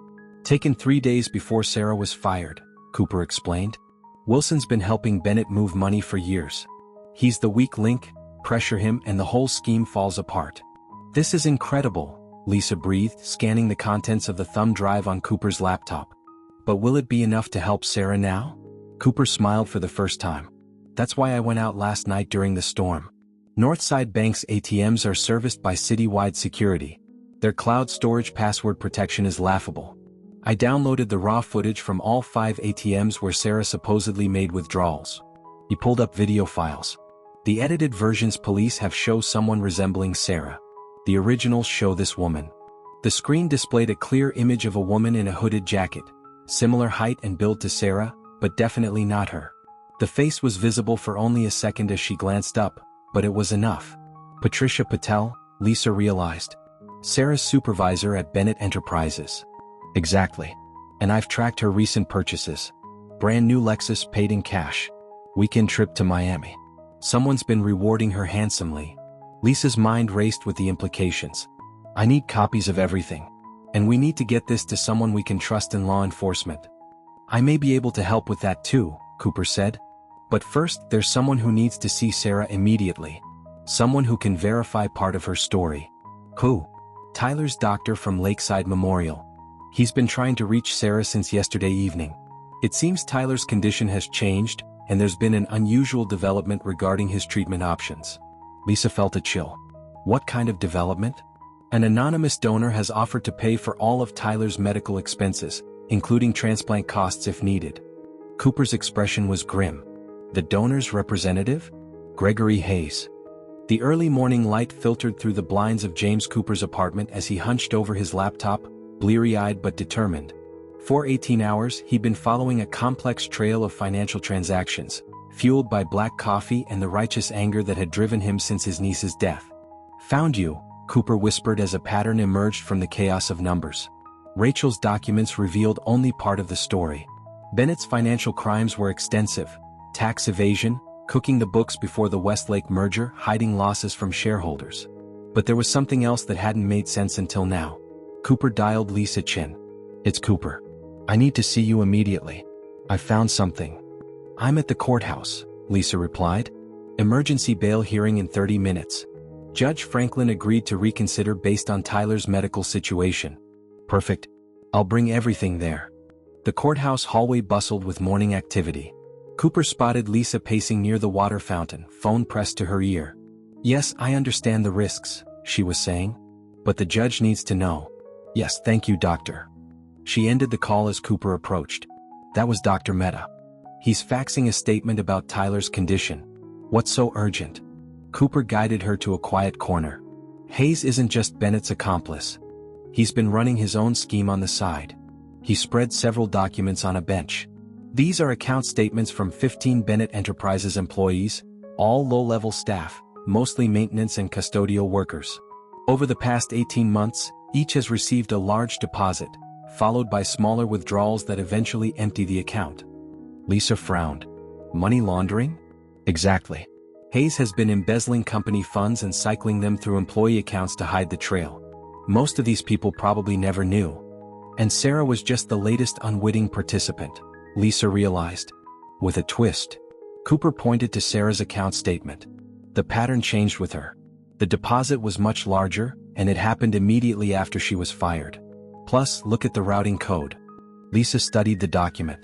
Taken 3 days before Sarah was fired, Cooper explained. Wilson's been helping Bennett move money for years. He's the weak link, pressure him and the whole scheme falls apart. This is incredible, Lisa breathed, scanning the contents of the thumb drive on Cooper's laptop. But will it be enough to help Sarah now? Cooper smiled for the first time. That's why I went out last night during the storm. Northside Bank's ATMs are serviced by citywide security. Their cloud storage password protection is laughable. I downloaded the raw footage from all 5 ATMs where Sarah supposedly made withdrawals. He pulled up video files. The edited versions police have show someone resembling Sarah. The originals show this woman. The screen displayed a clear image of a woman in a hooded jacket, similar height and build to Sarah, but definitely not her. The face was visible for only a second as she glanced up, but it was enough. Patricia Patel, Lisa realized. Sarah's supervisor at Bennett Enterprises. Exactly. And I've tracked her recent purchases. Brand new Lexus paid in cash. Weekend trip to Miami. Someone's been rewarding her handsomely. Lisa's mind raced with the implications. I need copies of everything. And we need to get this to someone we can trust in law enforcement. I may be able to help with that too, Cooper said. But first, there's someone who needs to see Sarah immediately. Someone who can verify part of her story. Who? Tyler's doctor from Lakeside Memorial. He's been trying to reach Sarah since yesterday evening. It seems Tyler's condition has changed, and there's been an unusual development regarding his treatment options. Lisa felt a chill. What kind of development? An anonymous donor has offered to pay for all of Tyler's medical expenses, including transplant costs if needed. Cooper's expression was grim. The donor's representative? Gregory Hayes. The early morning light filtered through the blinds of James Cooper's apartment as he hunched over his laptop, bleary-eyed but determined. For 18 hours, he'd been following a complex trail of financial transactions, fueled by black coffee and the righteous anger that had driven him since his niece's death. "Found you," Cooper whispered as a pattern emerged from the chaos of numbers. Rachel's documents revealed only part of the story. Bennett's financial crimes were extensive: tax evasion, cooking the books before the Westlake merger, hiding losses from shareholders. But there was something else that hadn't made sense until now. Cooper dialed Lisa Chin. "It's Cooper. I need to see you immediately. I found something." "I'm at the courthouse," Lisa replied. "Emergency bail hearing in 30 minutes. Judge Franklin agreed to reconsider based on Tyler's medical situation." "Perfect. I'll bring everything there." The courthouse hallway bustled with morning activity. Cooper spotted Lisa pacing near the water fountain, phone pressed to her ear. "Yes, I understand the risks," she was saying. "But the judge needs to know." "Yes, thank you, doctor." She ended the call as Cooper approached. That was Dr. Mehta. "He's faxing a statement about Tyler's condition." "What's so urgent?" Cooper guided her to a quiet corner. "Hayes isn't just Bennett's accomplice. He's been running his own scheme on the side." He spread several documents on a bench. "These are account statements from 15 Bennett Enterprises employees, all low-level staff, mostly maintenance and custodial workers. Over the past 18 months, each has received a large deposit, followed by smaller withdrawals that eventually empty the account." Lisa frowned. "Money laundering?" "Exactly. Hayes has been embezzling company funds and cycling them through employee accounts to hide the trail. Most of these people probably never knew. And Sarah was just the latest unwitting participant," Lisa realized. With a twist, Cooper pointed to Sarah's account statement. The pattern changed with her. The deposit was much larger, and it happened immediately after she was fired. Plus, look at the routing code. Lisa studied the document.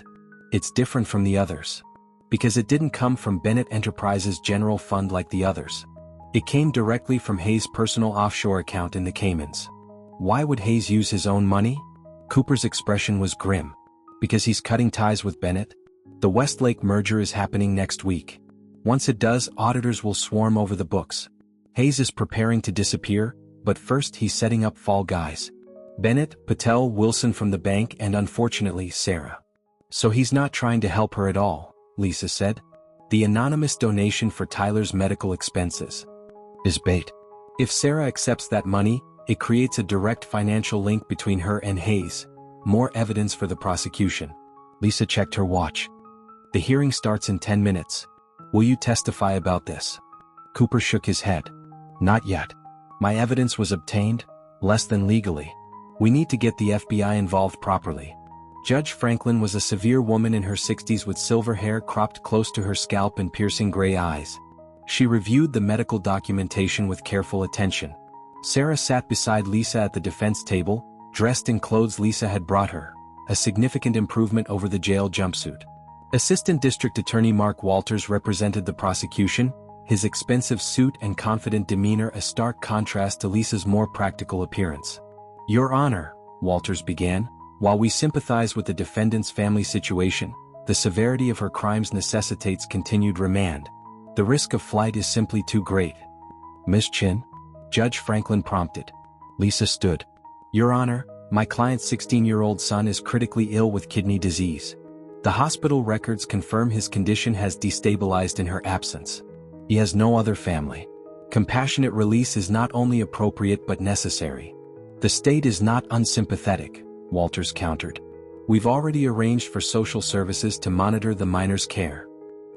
It's different from the others. Because it didn't come from Bennett Enterprises' general fund like the others. It came directly from Hayes' personal offshore account in the Caymans. Why would Hayes use his own money? Cooper's expression was grim. Because he's cutting ties with Bennett? The Westlake merger is happening next week. Once it does, auditors will swarm over the books. Hayes is preparing to disappear, but first he's setting up fall guys. Bennett, Patel, Wilson from the bank, and unfortunately, Sarah. "So he's not trying to help her at all," Lisa said. "The anonymous donation for Tyler's medical expenses is bait. If Sarah accepts that money, it creates a direct financial link between her and Hayes. More evidence for the prosecution." Lisa checked her watch. "The hearing starts in 10 minutes. Will you testify about this?" Cooper shook his head. "Not yet. My evidence was obtained, less than legally. We need to get the FBI involved properly." Judge Franklin was a severe woman in her 60s with silver hair cropped close to her scalp and piercing gray eyes. She reviewed the medical documentation with careful attention. Sarah sat beside Lisa at the defense table, dressed in clothes Lisa had brought her, a significant improvement over the jail jumpsuit. Assistant District Attorney Mark Walters represented the prosecution, his expensive suit and confident demeanor a stark contrast to Lisa's more practical appearance. "Your Honor," Walters began, "while we sympathize with the defendant's family situation, the severity of her crimes necessitates continued remand. The risk of flight is simply too great." "Miss Chin?" Judge Franklin prompted. Lisa stood. "Your Honor, my client's 16-year-old son is critically ill with kidney disease. The hospital records confirm his condition has destabilized in her absence. He has no other family. Compassionate release is not only appropriate but necessary. The state is not unsympathetic," Walters countered. "We've already arranged for social services to monitor the minor's care."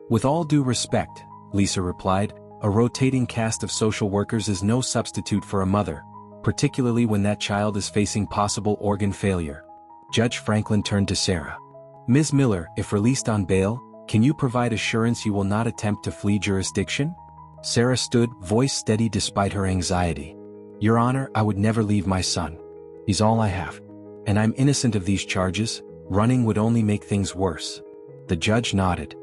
"With all due respect," Lisa replied, "a rotating cast of social workers is no substitute for a mother, particularly when that child is facing possible organ failure." Judge Franklin turned to Sarah. "Ms. Miller, if released on bail, Can you provide assurance you will not attempt to flee jurisdiction? Sarah stood, voice steady despite her anxiety. Your Honor, I would never leave my son. He's all I have. And I'm innocent of these charges. Running would only make things worse. The judge nodded.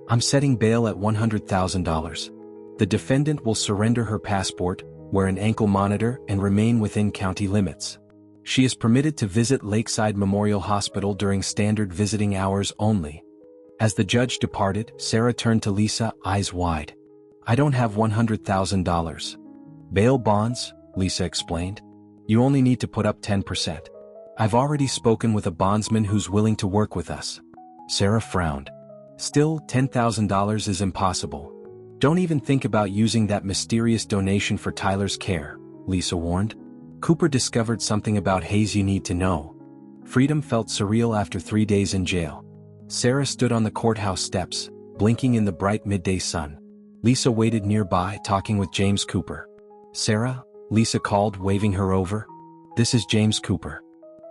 I'm setting bail at $100,000. The defendant will surrender her passport, wear an ankle monitor, and remain within county limits. She is permitted to visit Lakeside Memorial Hospital during standard visiting hours only. As the judge departed, Sarah turned to Lisa, eyes wide. I don't have $100,000. Bail bonds, Lisa explained. You only need to put up 10%. I've already spoken with a bondsman who's willing to work with us. Sarah frowned. Still, $10,000 is impossible. Don't even think about using that mysterious donation for Tyler's care, Lisa warned. Cooper discovered something about Hayes you need to know. Freedom felt surreal after 3 days in jail. Sarah stood on the courthouse steps, blinking in the bright midday sun. Lisa waited nearby, talking with James Cooper. Sarah, Lisa called, waving her over. This is James Cooper.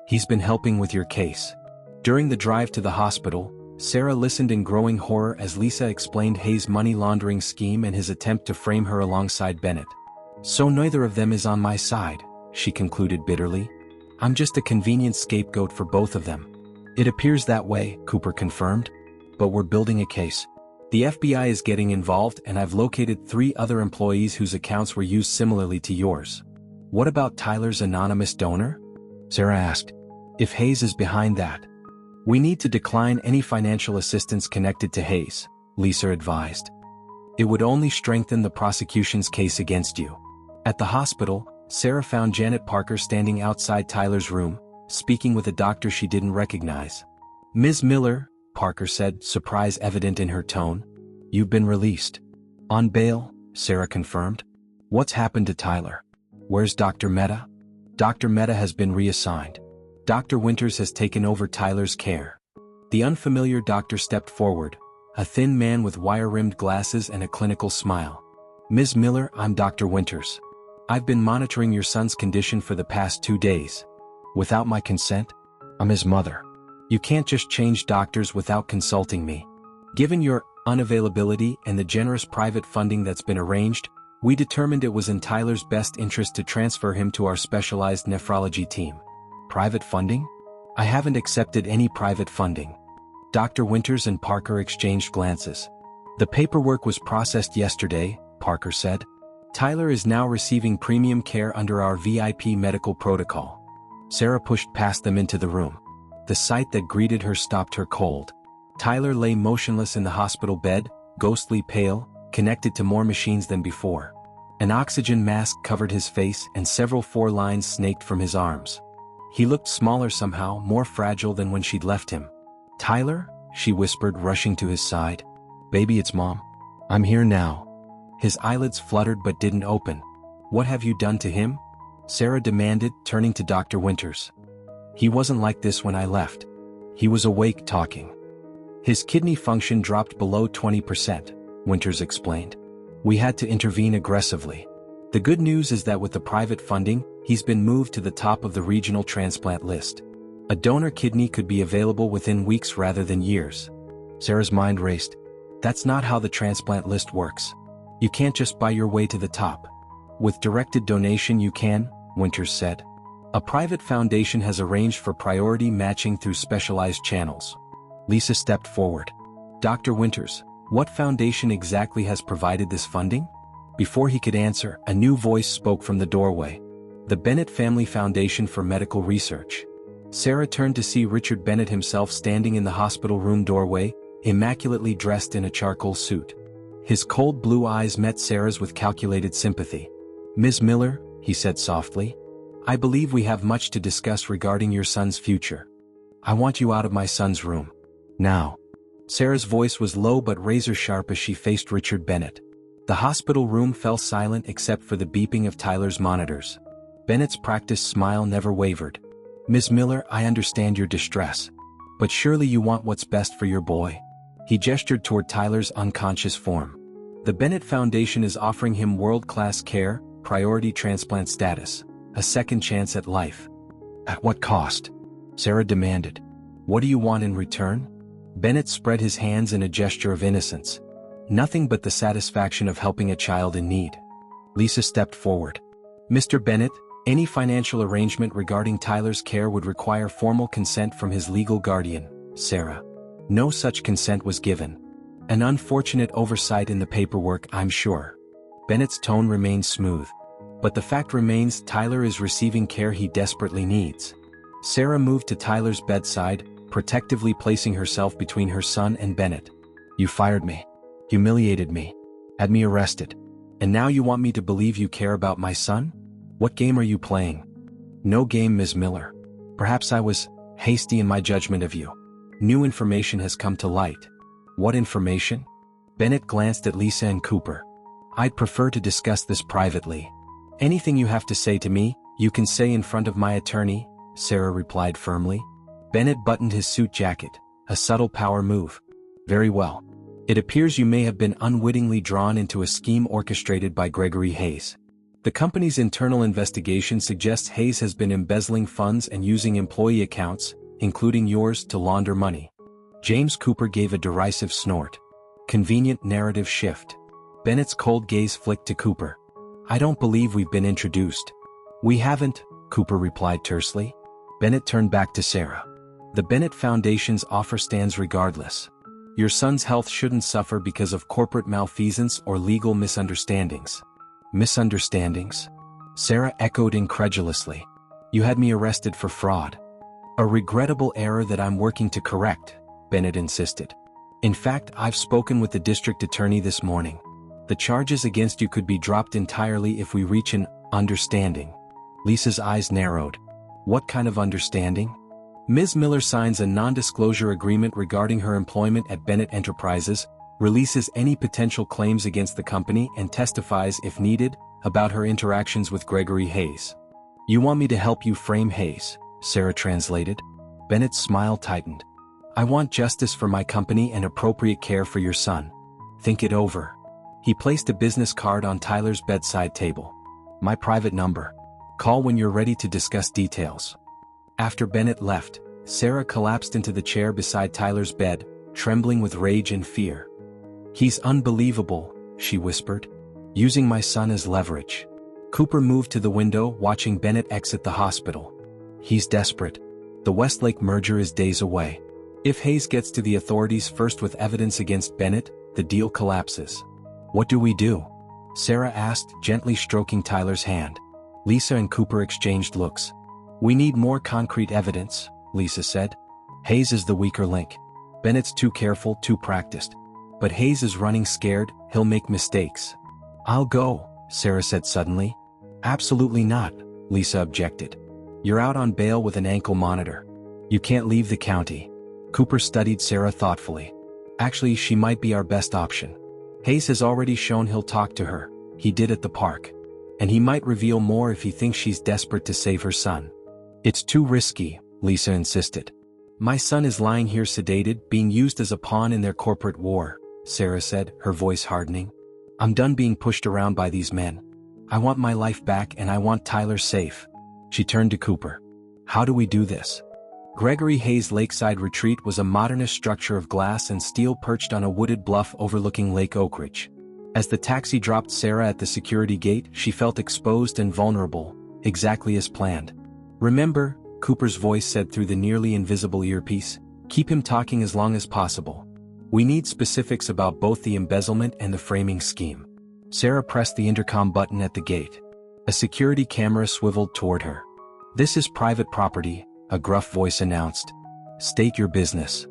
He's been helping with your case. During the drive to the hospital, Sarah listened in growing horror as Lisa explained Hayes' money laundering scheme and his attempt to frame her alongside Bennett. So neither of them is on my side, she concluded bitterly. I'm just a convenient scapegoat for both of them. It appears that way, Cooper confirmed. But we're building a case. The FBI is getting involved and I've located 3 other employees whose accounts were used similarly to yours. What about Tyler's anonymous donor? Sarah asked. If Hayes is behind that, we need to decline any financial assistance connected to Hayes, Lisa advised. It would only strengthen the prosecution's case against you. At the hospital, Sarah found Janet Parker standing outside Tyler's room, speaking with a doctor she didn't recognize. Ms. Miller, Parker said, surprise evident in her tone. You've been released. On bail, Sarah confirmed. What's happened to Tyler? Where's Dr. Mehta? Dr. Mehta has been reassigned. Dr. Winters has taken over Tyler's care. The unfamiliar doctor stepped forward, a thin man with wire-rimmed glasses and a clinical smile. Ms. Miller, I'm Dr. Winters. I've been monitoring your son's condition for the past 2 days. Without my consent? I'm his mother. You can't just change doctors without consulting me. Given your unavailability and the generous private funding that's been arranged, we determined it was in Tyler's best interest to transfer him to our specialized nephrology team. Private funding? I haven't accepted any private funding. Dr. Winters and Parker exchanged glances. The paperwork was processed yesterday, Parker said. Tyler is now receiving premium care under our VIP medical protocol. Sarah pushed past them into the room. The sight that greeted her stopped her cold. Tyler lay motionless in the hospital bed, ghostly pale, connected to more machines than before. An oxygen mask covered his face and several 4 lines snaked from his arms. He looked smaller somehow, more fragile than when she'd left him. Tyler? She whispered, rushing to his side. Baby, it's Mom. I'm here now. His eyelids fluttered but didn't open. What have you done to him? Sarah demanded, turning to Dr. Winters. He wasn't like this when I left. He was awake, talking. His kidney function dropped below 20%, Winters explained. We had to intervene aggressively. The good news is that with the private funding, he's been moved to the top of the regional transplant list. A donor kidney could be available within weeks rather than years. Sarah's mind raced. That's not how the transplant list works. You can't just buy your way to the top. With directed donation you can, Winters said. A private foundation has arranged for priority matching through specialized channels. Lisa stepped forward. Dr. Winters, what foundation exactly has provided this funding? Before he could answer, a new voice spoke from the doorway. The Bennett Family Foundation for Medical Research. Sarah turned to see Richard Bennett himself standing in the hospital room doorway, immaculately dressed in a charcoal suit. His cold blue eyes met Sarah's with calculated sympathy. Ms. Miller, he said softly, I believe we have much to discuss regarding your son's future. I want you out of my son's room. Now. Sarah's voice was low but razor-sharp as she faced Richard Bennett. The hospital room fell silent except for the beeping of Tyler's monitors. Bennett's practiced smile never wavered. Ms. Miller, I understand your distress. But surely you want what's best for your boy. He gestured toward Tyler's unconscious form. The Bennett Foundation is offering him world-class care, priority transplant status, a second chance at life. At what cost? Sarah demanded. What do you want in return? Bennett spread his hands in a gesture of innocence. Nothing but the satisfaction of helping a child in need. Lisa stepped forward. Mr. Bennett, any financial arrangement regarding Tyler's care would require formal consent from his legal guardian, Sarah. No such consent was given. An unfortunate oversight in the paperwork, I'm sure. Bennett's tone remained smooth. But the fact remains, Tyler is receiving care he desperately needs. Sarah moved to Tyler's bedside, protectively placing herself between her son and Bennett. You fired me. Humiliated me. Had me arrested. And now you want me to believe you care about my son? What game are you playing? No game, Ms. Miller. Perhaps I was hasty in my judgment of you. New information has come to light. What information? Bennett glanced at Lisa and Cooper. I'd prefer to discuss this privately. Anything you have to say to me, you can say in front of my attorney, Sarah replied firmly. Bennett buttoned his suit jacket, a subtle power move. Very well. It appears you may have been unwittingly drawn into a scheme orchestrated by Gregory Hayes. The company's internal investigation suggests Hayes has been embezzling funds and using employee accounts, including yours, to launder money. James Cooper gave a derisive snort. Convenient narrative shift. Bennett's cold gaze flicked to Cooper. I don't believe we've been introduced. We haven't, Cooper replied tersely. Bennett turned back to Sarah. The Bennett Foundation's offer stands regardless. Your son's health shouldn't suffer because of corporate malfeasance or legal misunderstandings. Misunderstandings? Sarah echoed incredulously. You had me arrested for fraud. A regrettable error that I'm working to correct, Bennett insisted. In fact, I've spoken with the district attorney this morning. The charges against you could be dropped entirely if we reach an understanding. Lisa's eyes narrowed. What kind of understanding? Ms. Miller signs a non-disclosure agreement regarding her employment at Bennett Enterprises, releases any potential claims against the company and testifies, if needed, about her interactions with Gregory Hayes. You want me to help you frame Hayes, Sarah translated. Bennett's smile tightened. I want justice for my company and appropriate care for your son. Think it over. He placed a business card on Tyler's bedside table. My private number. Call when you're ready to discuss details. After Bennett left, Sarah collapsed into the chair beside Tyler's bed, trembling with rage and fear. He's unbelievable, she whispered. Using my son as leverage. Cooper moved to the window, watching Bennett exit the hospital. He's desperate. The Westlake merger is days away. If Hayes gets to the authorities first with evidence against Bennett, the deal collapses. What do we do? Sarah asked, gently stroking Tyler's hand. Lisa and Cooper exchanged looks. We need more concrete evidence, Lisa said. Hayes is the weaker link. Bennett's too careful, too practiced. But Hayes is running scared, he'll make mistakes. I'll go, Sarah said suddenly. Absolutely not, Lisa objected. You're out on bail with an ankle monitor. You can't leave the county. Cooper studied Sarah thoughtfully. Actually, she might be our best option. Hayes has already shown he'll talk to her. He did at the park. And he might reveal more if he thinks she's desperate to save her son. It's too risky, Lisa insisted. My son is lying here sedated, being used as a pawn in their corporate war, Sarah said, her voice hardening. I'm done being pushed around by these men. I want my life back and I want Tyler safe. She turned to Cooper. How do we do this? Gregory Hayes' lakeside retreat was a modernist structure of glass and steel perched on a wooded bluff overlooking Lake Oakridge. As the taxi dropped Sarah at the security gate, she felt exposed and vulnerable, exactly as planned. Remember, Cooper's voice said through the nearly invisible earpiece, keep him talking as long as possible. We need specifics about both the embezzlement and the framing scheme. Sarah pressed the intercom button at the gate. A security camera swiveled toward her. This is private property, a gruff voice announced. State your business.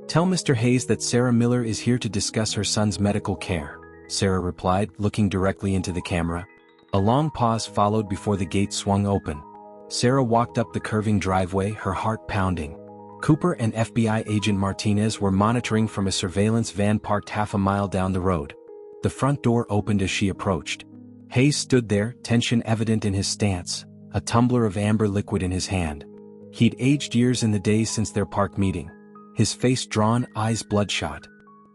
Tell Mr. Hayes that Sarah Miller is here to discuss her son's medical care, Sarah replied, looking directly into the camera. A long pause followed before the gate swung open. Sarah walked up the curving driveway, her heart pounding. Cooper and FBI agent Martinez were monitoring from a surveillance van parked half a mile down the road. The front door opened as she approached. Hayes stood there, tension evident in his stance, a tumbler of amber liquid in his hand. He'd aged years in the days since their park meeting. His face drawn, eyes bloodshot.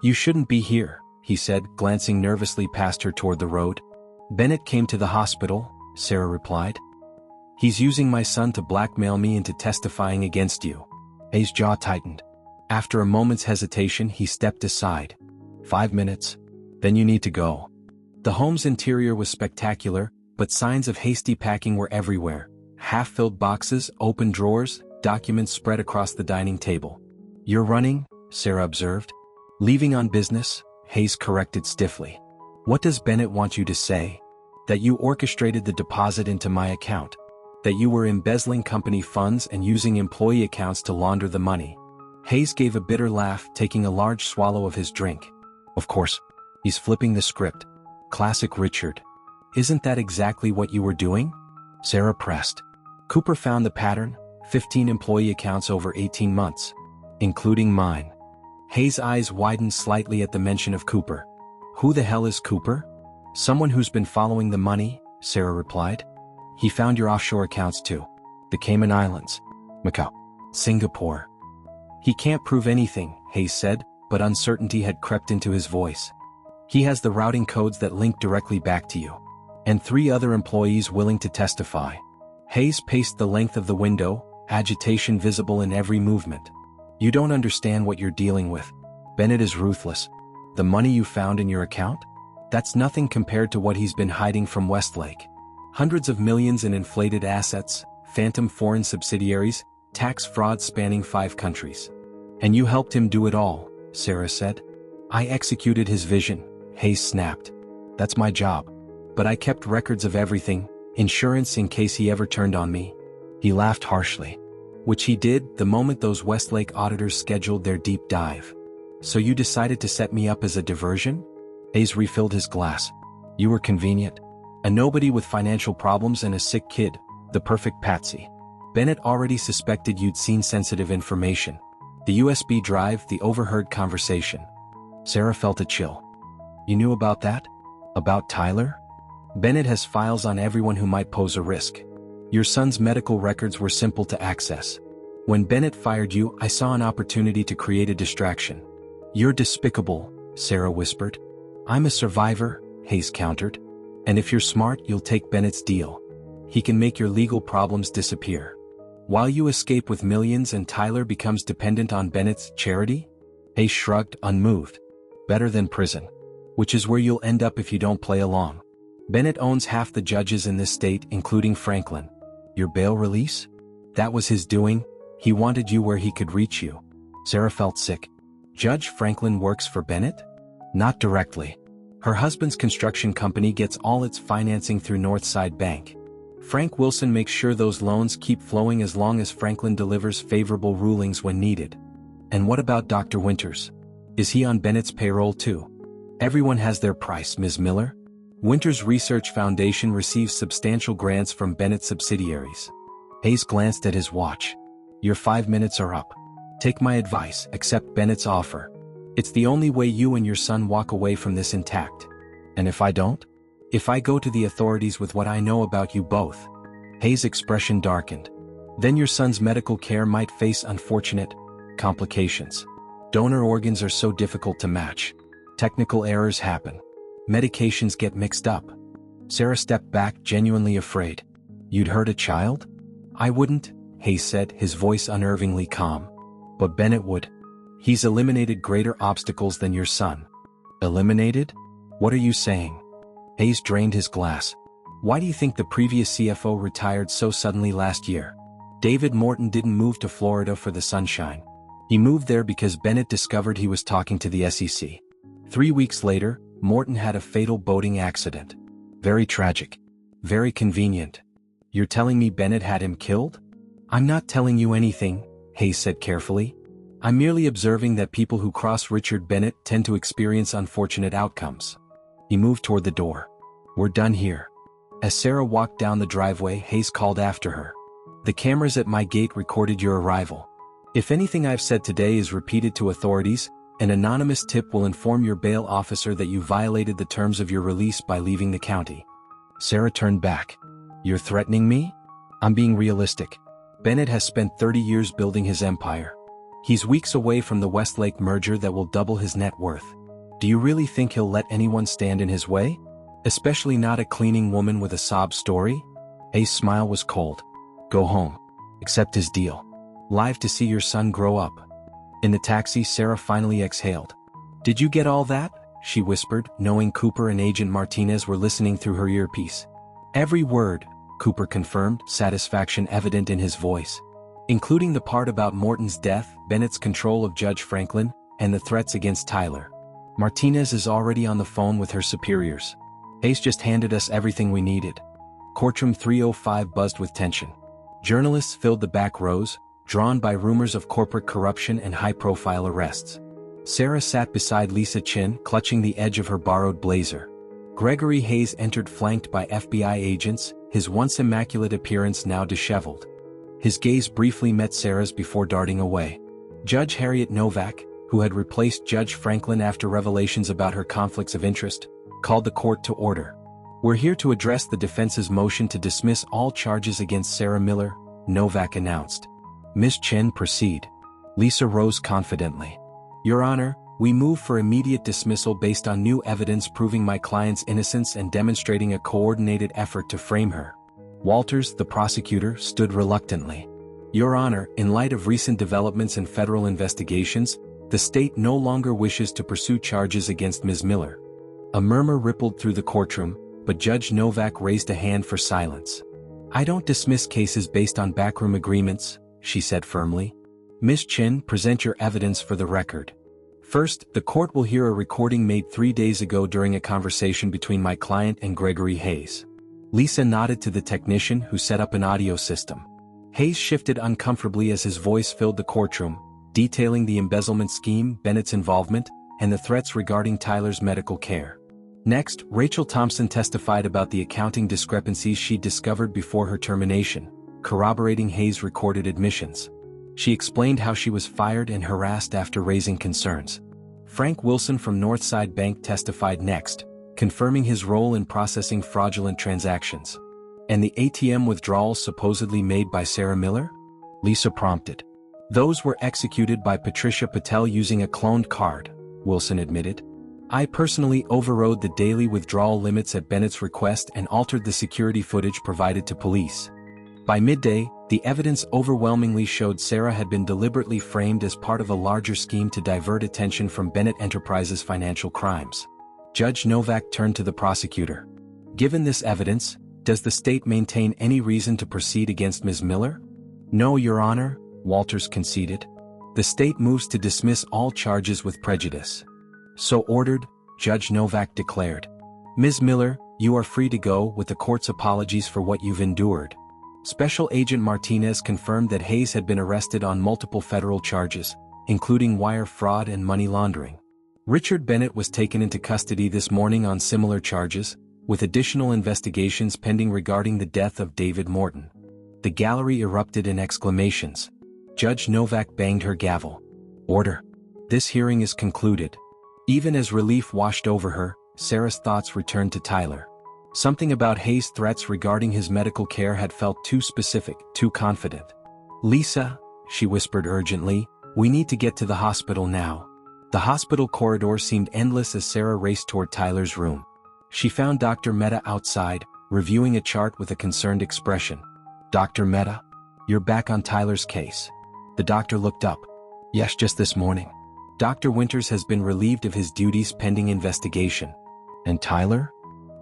You shouldn't be here, he said, glancing nervously past her toward the road. Bennett came to the hospital, Sarah replied. He's using my son to blackmail me into testifying against you. Hayes' jaw tightened. After a moment's hesitation, he stepped aside. 5 minutes? Then you need to go. The home's interior was spectacular, but signs of hasty packing were everywhere. Half-filled boxes, open drawers, documents spread across the dining table. You're running, Sarah observed. Leaving on business, Hayes corrected stiffly. What does Bennett want you to say? That you orchestrated the deposit into my account. That you were embezzling company funds and using employee accounts to launder the money. Hayes gave a bitter laugh, taking a large swallow of his drink. Of course. He's flipping the script. Classic Richard. Isn't that exactly what you were doing? Sarah pressed. Cooper found the pattern, 15 employee accounts over 18 months. Including mine. Hayes' eyes widened slightly at the mention of Cooper. Who the hell is Cooper? Someone who's been following the money, Sarah replied. He found your offshore accounts too. The Cayman Islands. Macau. Singapore. He can't prove anything, Hayes said, but uncertainty had crept into his voice. He has the routing codes that link directly back to you. And 3 other employees willing to testify. Hayes paced the length of the window, agitation visible in every movement. You don't understand what you're dealing with. Bennett is ruthless. The money you found in your account? That's nothing compared to what he's been hiding from Westlake. Hundreds of millions in inflated assets, phantom foreign subsidiaries, tax fraud spanning 5 countries. And you helped him do it all, Sarah said. I executed his vision, Hayes snapped. That's my job. But I kept records of everything, insurance in case he ever turned on me. He laughed harshly. Which he did the moment those Westlake auditors scheduled their deep dive. So you decided to set me up as a diversion? Hayes refilled his glass. You were convenient. A nobody with financial problems and a sick kid, the perfect patsy. Bennett already suspected you'd seen sensitive information. The USB drive, the overheard conversation. Sarah felt a chill. You knew about that? About Tyler? Bennett has files on everyone who might pose a risk. Your son's medical records were simple to access. When Bennett fired you, I saw an opportunity to create a distraction. You're despicable, Sarah whispered. I'm a survivor, Hayes countered. And if you're smart, you'll take Bennett's deal. He can make your legal problems disappear. While you escape with millions and Tyler becomes dependent on Bennett's charity? Hayes shrugged, unmoved. Better than prison. Which is where you'll end up if you don't play along. Bennett owns half the judges in this state, including Franklin. Your bail release? That was his doing. He wanted you where he could reach you. Sarah felt sick. Judge Franklin works for Bennett? Not directly. Her husband's construction company gets all its financing through Northside Bank. Frank Wilson makes sure those loans keep flowing as long as Franklin delivers favorable rulings when needed. And what about Dr. Winters? Is he on Bennett's payroll too? Everyone has their price, Ms. Miller. Winters Research Foundation receives substantial grants from Bennett subsidiaries. Hayes glanced at his watch. Your 5 minutes are up. Take my advice, accept Bennett's offer. It's the only way you and your son walk away from this intact. And if I don't? If I go to the authorities with what I know about you both? Hayes' expression darkened. Then your son's medical care might face unfortunate complications. Donor organs are so difficult to match. Technical errors happen. Medications get mixed up. Sarah stepped back, genuinely afraid. You'd hurt a child? I wouldn't, Hayes said, his voice unnervingly calm. But Bennett would. He's eliminated greater obstacles than your son. Eliminated? What are you saying? Hayes drained his glass. Why do you think the previous CFO retired so suddenly last year? David Morton didn't move to Florida for the sunshine. He moved there because Bennett discovered he was talking to the SEC. 3 weeks later, Morton had a fatal boating accident. Very tragic. Very convenient. You're telling me Bennett had him killed? I'm not telling you anything, Hayes said carefully. I'm merely observing that people who cross Richard Bennett tend to experience unfortunate outcomes. He moved toward the door. We're done here. As Sarah walked down the driveway, Hayes called after her. The cameras at my gate recorded your arrival. If anything I've said today is repeated to authorities, an anonymous tip will inform your bail officer that you violated the terms of your release by leaving the county. Sarah turned back. You're threatening me? I'm being realistic. Bennett has spent 30 years building his empire. He's weeks away from the Westlake merger that will double his net worth. Do you really think he'll let anyone stand in his way? Especially not a cleaning woman with a sob story? Hayes' smile was cold. Go home. Accept his deal. Live to see your son grow up. In the taxi, Sarah finally exhaled. "Did you get all that?" she whispered, knowing Cooper and Agent Martinez were listening through her earpiece. "Every word," Cooper confirmed, satisfaction evident in his voice. "Including the part about Morton's death, Bennett's control of Judge Franklin, and the threats against Tyler. Martinez is already on the phone with her superiors. Hayes just handed us everything we needed." Courtroom 305 buzzed with tension. Journalists filled the back rows, drawn by rumors of corporate corruption and high-profile arrests. Sarah sat beside Lisa Chin, clutching the edge of her borrowed blazer. Gregory Hayes entered flanked by FBI agents, his once immaculate appearance now disheveled. His gaze briefly met Sarah's before darting away. Judge Harriet Novak, who had replaced Judge Franklin after revelations about her conflicts of interest, called the court to order. "We're here to address the defense's motion to dismiss all charges against Sarah Miller," Novak announced. "Ms. Chin, proceed." Lisa rose confidently. "Your Honor, we move for immediate dismissal based on new evidence proving my client's innocence and demonstrating a coordinated effort to frame her." Walters, the prosecutor, stood reluctantly. "Your Honor, in light of recent developments in federal investigations, the state no longer wishes to pursue charges against Ms. Miller." A murmur rippled through the courtroom, but Judge Novak raised a hand for silence. "I don't dismiss cases based on backroom agreements," she said firmly. "Ms. Chin, present your evidence for the record." "First, the court will hear a recording made 3 days ago during a conversation between my client and Gregory Hayes." Lisa nodded to the technician who set up an audio system. Hayes shifted uncomfortably as his voice filled the courtroom, detailing the embezzlement scheme, Bennett's involvement, and the threats regarding Tyler's medical care. Next, Rachel Thompson testified about the accounting discrepancies she discovered before her termination, corroborating Hayes' recorded admissions. She explained how she was fired and harassed after raising concerns. Frank Wilson from Northside Bank testified next, confirming his role in processing fraudulent transactions. "And the ATM withdrawals supposedly made by Sarah Miller?" Lisa prompted. "Those were executed by Patricia Patel using a cloned card," Wilson admitted. "I personally overrode the daily withdrawal limits at Bennett's request and altered the security footage provided to police." By midday, the evidence overwhelmingly showed Sarah had been deliberately framed as part of a larger scheme to divert attention from Bennett Enterprises' financial crimes. Judge Novak turned to the prosecutor. "Given this evidence, does the state maintain any reason to proceed against Ms. Miller?" "No, Your Honor," Walters conceded. "The state moves to dismiss all charges with prejudice." "So ordered," Judge Novak declared. "Ms. Miller, you are free to go with the court's apologies for what you've endured." Special Agent Martinez confirmed that Hayes had been arrested on multiple federal charges, including wire fraud and money laundering. Richard Bennett was taken into custody this morning on similar charges, with additional investigations pending regarding the death of David Morton. The gallery erupted in exclamations. Judge Novak banged her gavel. "Order. This hearing is concluded." Even as relief washed over her, Sarah's thoughts returned to Tyler. Something about Hayes' threats regarding his medical care had felt too specific, too confident. "Lisa," she whispered urgently, "we need to get to the hospital now." The hospital corridor seemed endless as Sarah raced toward Tyler's room. She found Dr. Mehta outside, reviewing a chart with a concerned expression. "Dr. Mehta, you're back on Tyler's case." The doctor looked up. "Yes, just this morning. Dr. Winters has been relieved of his duties pending investigation." "And Tyler?"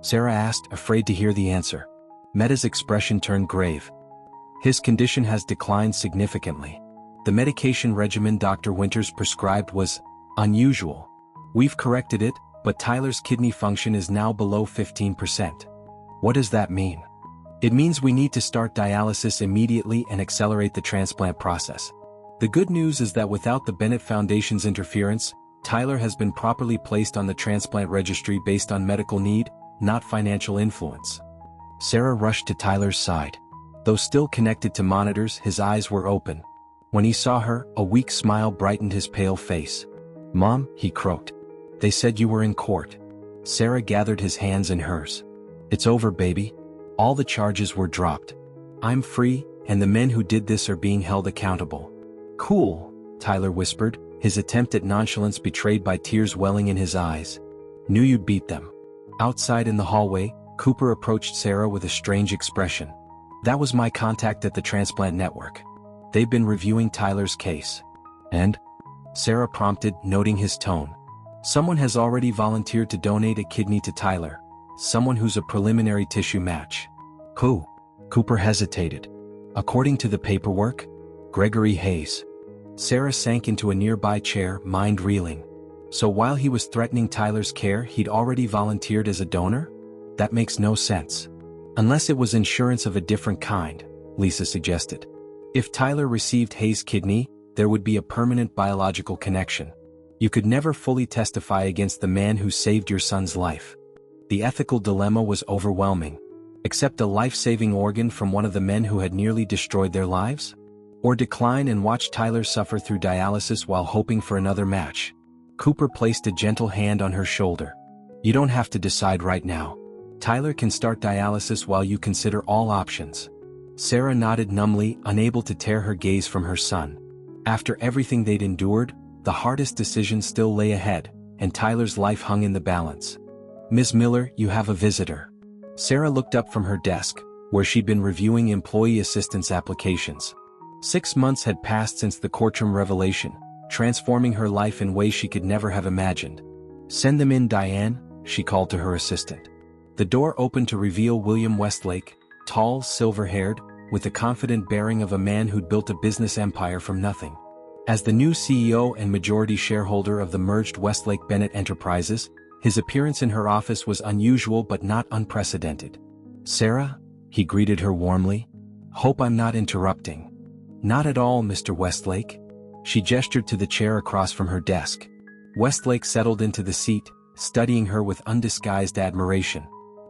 Sarah asked, afraid to hear the answer. Mehta's expression turned grave. "His condition has declined significantly. The medication regimen Dr. Winters prescribed was unusual. We've corrected it, but Tyler's kidney function is now below 15%. "What does that mean?" "It means we need to start dialysis immediately and accelerate the transplant process. The good news is that without the Bennett Foundation's interference, Tyler has been properly placed on the transplant registry based on medical need, not financial influence." Sarah rushed to Tyler's side. Though still connected to monitors, his eyes were open. When he saw her, a weak smile brightened his pale face. "Mom," he croaked. "They said you were in court." Sarah gathered his hands in hers. "It's over, baby. All the charges were dropped. I'm free, and the men who did this are being held accountable." "Cool," Tyler whispered, his attempt at nonchalance betrayed by tears welling in his eyes. "Knew you'd beat them." Outside in the hallway, Cooper approached Sarah with a strange expression. "That was my contact at the Transplant Network. They've been reviewing Tyler's case." "And?" Sarah prompted, noting his tone. Someone has already volunteered to donate a kidney to Tyler. Someone who's a preliminary tissue match. Who? Cooper hesitated. According to the paperwork, Gregory Hayes. Sarah sank into a nearby chair, mind reeling. So while he was threatening Tyler's care, he'd already volunteered as a donor? That makes no sense. Unless it was insurance of a different kind, Lisa suggested. If Tyler received Hayes' kidney, there would be a permanent biological connection. You could never fully testify against the man who saved your son's life. The ethical dilemma was overwhelming. Accept a life-saving organ from one of the men who had nearly destroyed their lives? Or decline and watch Tyler suffer through dialysis while hoping for another match? Cooper placed a gentle hand on her shoulder. You don't have to decide right now. Tyler can start dialysis while you consider all options. Sarah nodded numbly, unable to tear her gaze from her son. After everything they'd endured, the hardest decision still lay ahead, and Tyler's life hung in the balance. Ms. Miller, you have a visitor. Sarah looked up from her desk, where she'd been reviewing employee assistance applications. 6 months had passed since the courtroom revelation, transforming her life in ways she could never have imagined. Send them in, Diane, she called to her assistant. The door opened to reveal William Westlake, tall, silver-haired, with the confident bearing of a man who'd built a business empire from nothing. As the new CEO and majority shareholder of the merged Westlake Bennett Enterprises, his appearance in her office was unusual but not unprecedented. Sarah? He greeted her warmly. Hope I'm not interrupting. Not at all, Mr. Westlake. She gestured to the chair across from her desk. Westlake settled into the seat, studying her with undisguised admiration.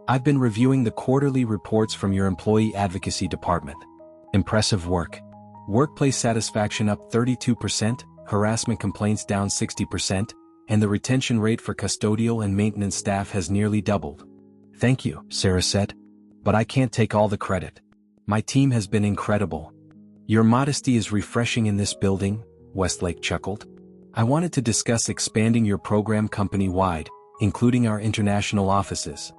I've been reviewing the quarterly reports from your employee advocacy department. Impressive work. Workplace satisfaction up 32%, harassment complaints down 60%, and the retention rate for custodial and maintenance staff has nearly doubled. Thank you, Sarah said. But I can't take all the credit. My team has been incredible. Your modesty is refreshing in this building, Westlake chuckled. I wanted to discuss expanding your program company-wide, including our international offices.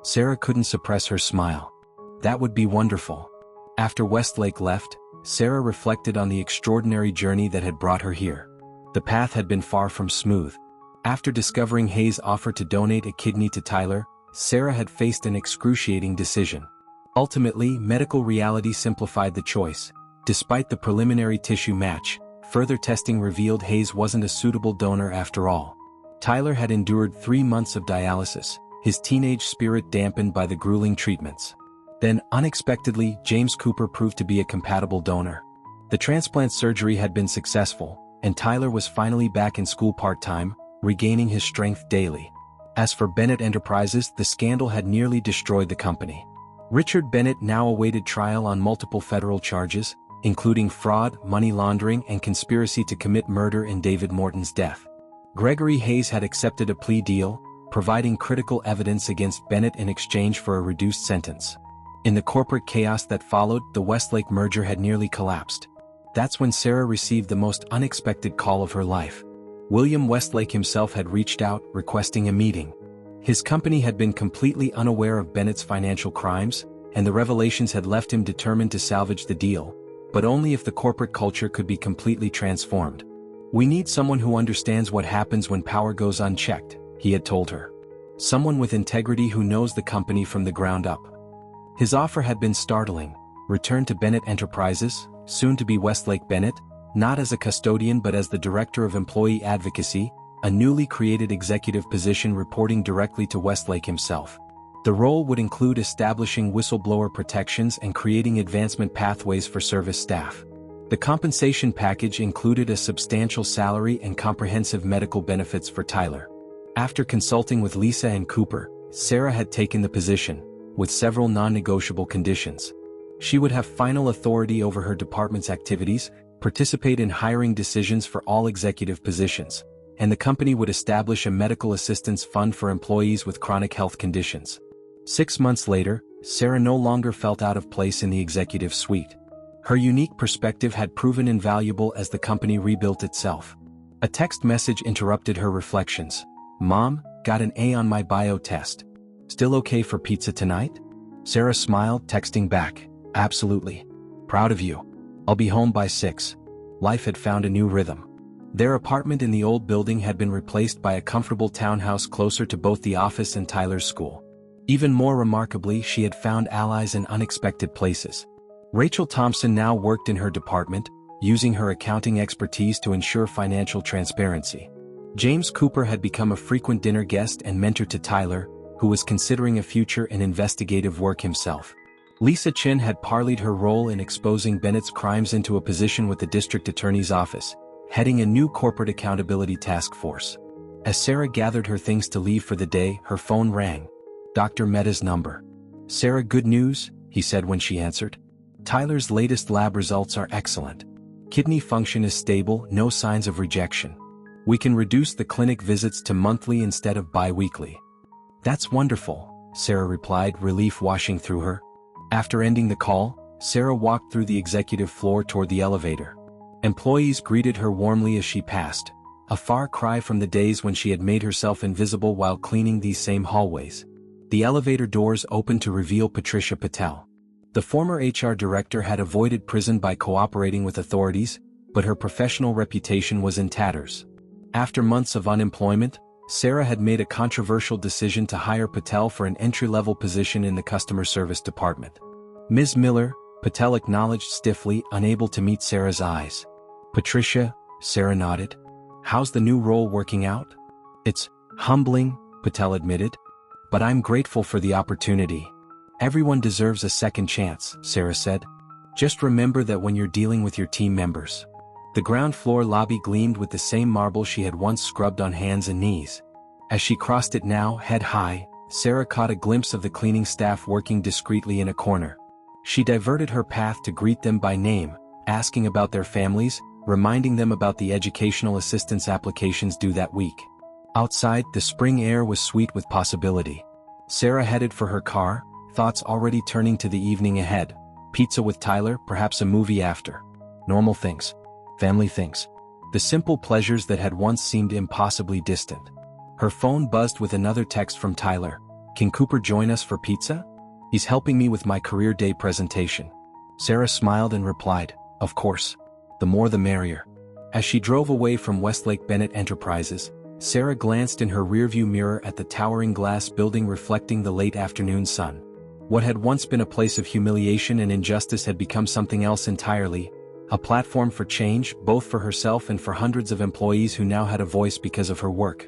Sarah couldn't suppress her smile. That would be wonderful. After Westlake left, Sarah reflected on the extraordinary journey that had brought her here. The path had been far from smooth. After discovering Hayes' offer to donate a kidney to Tyler, Sarah had faced an excruciating decision. Ultimately, medical reality simplified the choice. Despite the preliminary tissue match, further testing revealed Hayes wasn't a suitable donor after all. Tyler had endured 3 months of dialysis, his teenage spirit dampened by the grueling treatments. Then, unexpectedly, James Cooper proved to be a compatible donor. The transplant surgery had been successful, and Tyler was finally back in school part-time, regaining his strength daily. As for Bennett Enterprises, the scandal had nearly destroyed the company. Richard Bennett now awaited trial on multiple federal charges, including fraud, money laundering, and conspiracy to commit murder in David Morton's death. Gregory Hayes had accepted a plea deal, providing critical evidence against Bennett in exchange for a reduced sentence. In the corporate chaos that followed, the Westlake merger had nearly collapsed. That's when Sarah received the most unexpected call of her life. William Westlake himself had reached out, requesting a meeting. His company had been completely unaware of Bennett's financial crimes, and the revelations had left him determined to salvage the deal, but only if the corporate culture could be completely transformed. We need someone who understands what happens when power goes unchecked, he had told her. Someone with integrity who knows the company from the ground up. His offer had been startling. Return to Bennett Enterprises, soon to be Westlake Bennett, not as a custodian but as the Director of Employee Advocacy, a newly created executive position reporting directly to Westlake himself. The role would include establishing whistleblower protections and creating advancement pathways for service staff. The compensation package included a substantial salary and comprehensive medical benefits for Tyler. After consulting with Lisa and Cooper, Sarah had taken the position, with several non-negotiable conditions. She would have final authority over her department's activities, participate in hiring decisions for all executive positions, and the company would establish a medical assistance fund for employees with chronic health conditions. 6 months later, Sarah no longer felt out of place in the executive suite. Her unique perspective had proven invaluable as the company rebuilt itself. A text message interrupted her reflections. Mom, got an A on my bio test. Still okay for pizza tonight? Sarah smiled, texting back. Absolutely. Proud of you. I'll be home by 6. Life had found a new rhythm. Their apartment in the old building had been replaced by a comfortable townhouse closer to both the office and Tyler's school. Even more remarkably, she had found allies in unexpected places. Rachel Thompson now worked in her department, using her accounting expertise to ensure financial transparency. James Cooper had become a frequent dinner guest and mentor to Tyler, who was considering a future in investigative work himself. Lisa Chin had parlayed her role in exposing Bennett's crimes into a position with the district attorney's office, heading a new corporate accountability task force. As Sarah gathered her things to leave for the day, her phone rang. Dr. Mehta's number. "Sarah, good news," he said when she answered. "Tyler's latest lab results are excellent. Kidney function is stable, no signs of rejection. We can reduce the clinic visits to monthly instead of bi-weekly." "That's wonderful," Sarah replied, relief washing through her. After ending the call, Sarah walked through the executive floor toward the elevator. Employees greeted her warmly as she passed, a far cry from the days when she had made herself invisible while cleaning these same hallways. The elevator doors opened to reveal Patricia Patel. The former HR director had avoided prison by cooperating with authorities, but her professional reputation was in tatters. After months of unemployment, Sarah had made a controversial decision to hire Patel for an entry-level position in the customer service department. "Ms. Miller," Patel acknowledged stiffly, unable to meet Sarah's eyes. "Patricia," Sarah nodded. "How's the new role working out?" "It's humbling," Patel admitted. "But I'm grateful for the opportunity. Everyone deserves a second chance," Sarah said. "Just remember that when you're dealing with your team members." The ground floor lobby gleamed with the same marble she had once scrubbed on hands and knees. As she crossed it now, head high, Sarah caught a glimpse of the cleaning staff working discreetly in a corner. She diverted her path to greet them by name, asking about their families, reminding them about the educational assistance applications due that week. Outside, the spring air was sweet with possibility. Sarah headed for her car, thoughts already turning to the evening ahead. Pizza with Tyler, perhaps a movie after. Normal things. Family things. The simple pleasures that had once seemed impossibly distant. Her phone buzzed with another text from Tyler. "Can Cooper join us for pizza? He's helping me with my career day presentation." Sarah smiled and replied, "Of course. The more the merrier." As she drove away from Westlake Bennett Enterprises, Sarah glanced in her rearview mirror at the towering glass building reflecting the late afternoon sun. What had once been a place of humiliation and injustice had become something else entirely, a platform for change, both for herself and for hundreds of employees who now had a voice because of her work.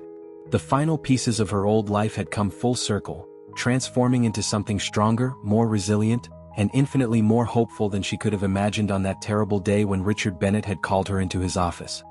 The final pieces of her old life had come full circle, transforming into something stronger, more resilient, and infinitely more hopeful than she could have imagined on that terrible day when Richard Bennett had called her into his office.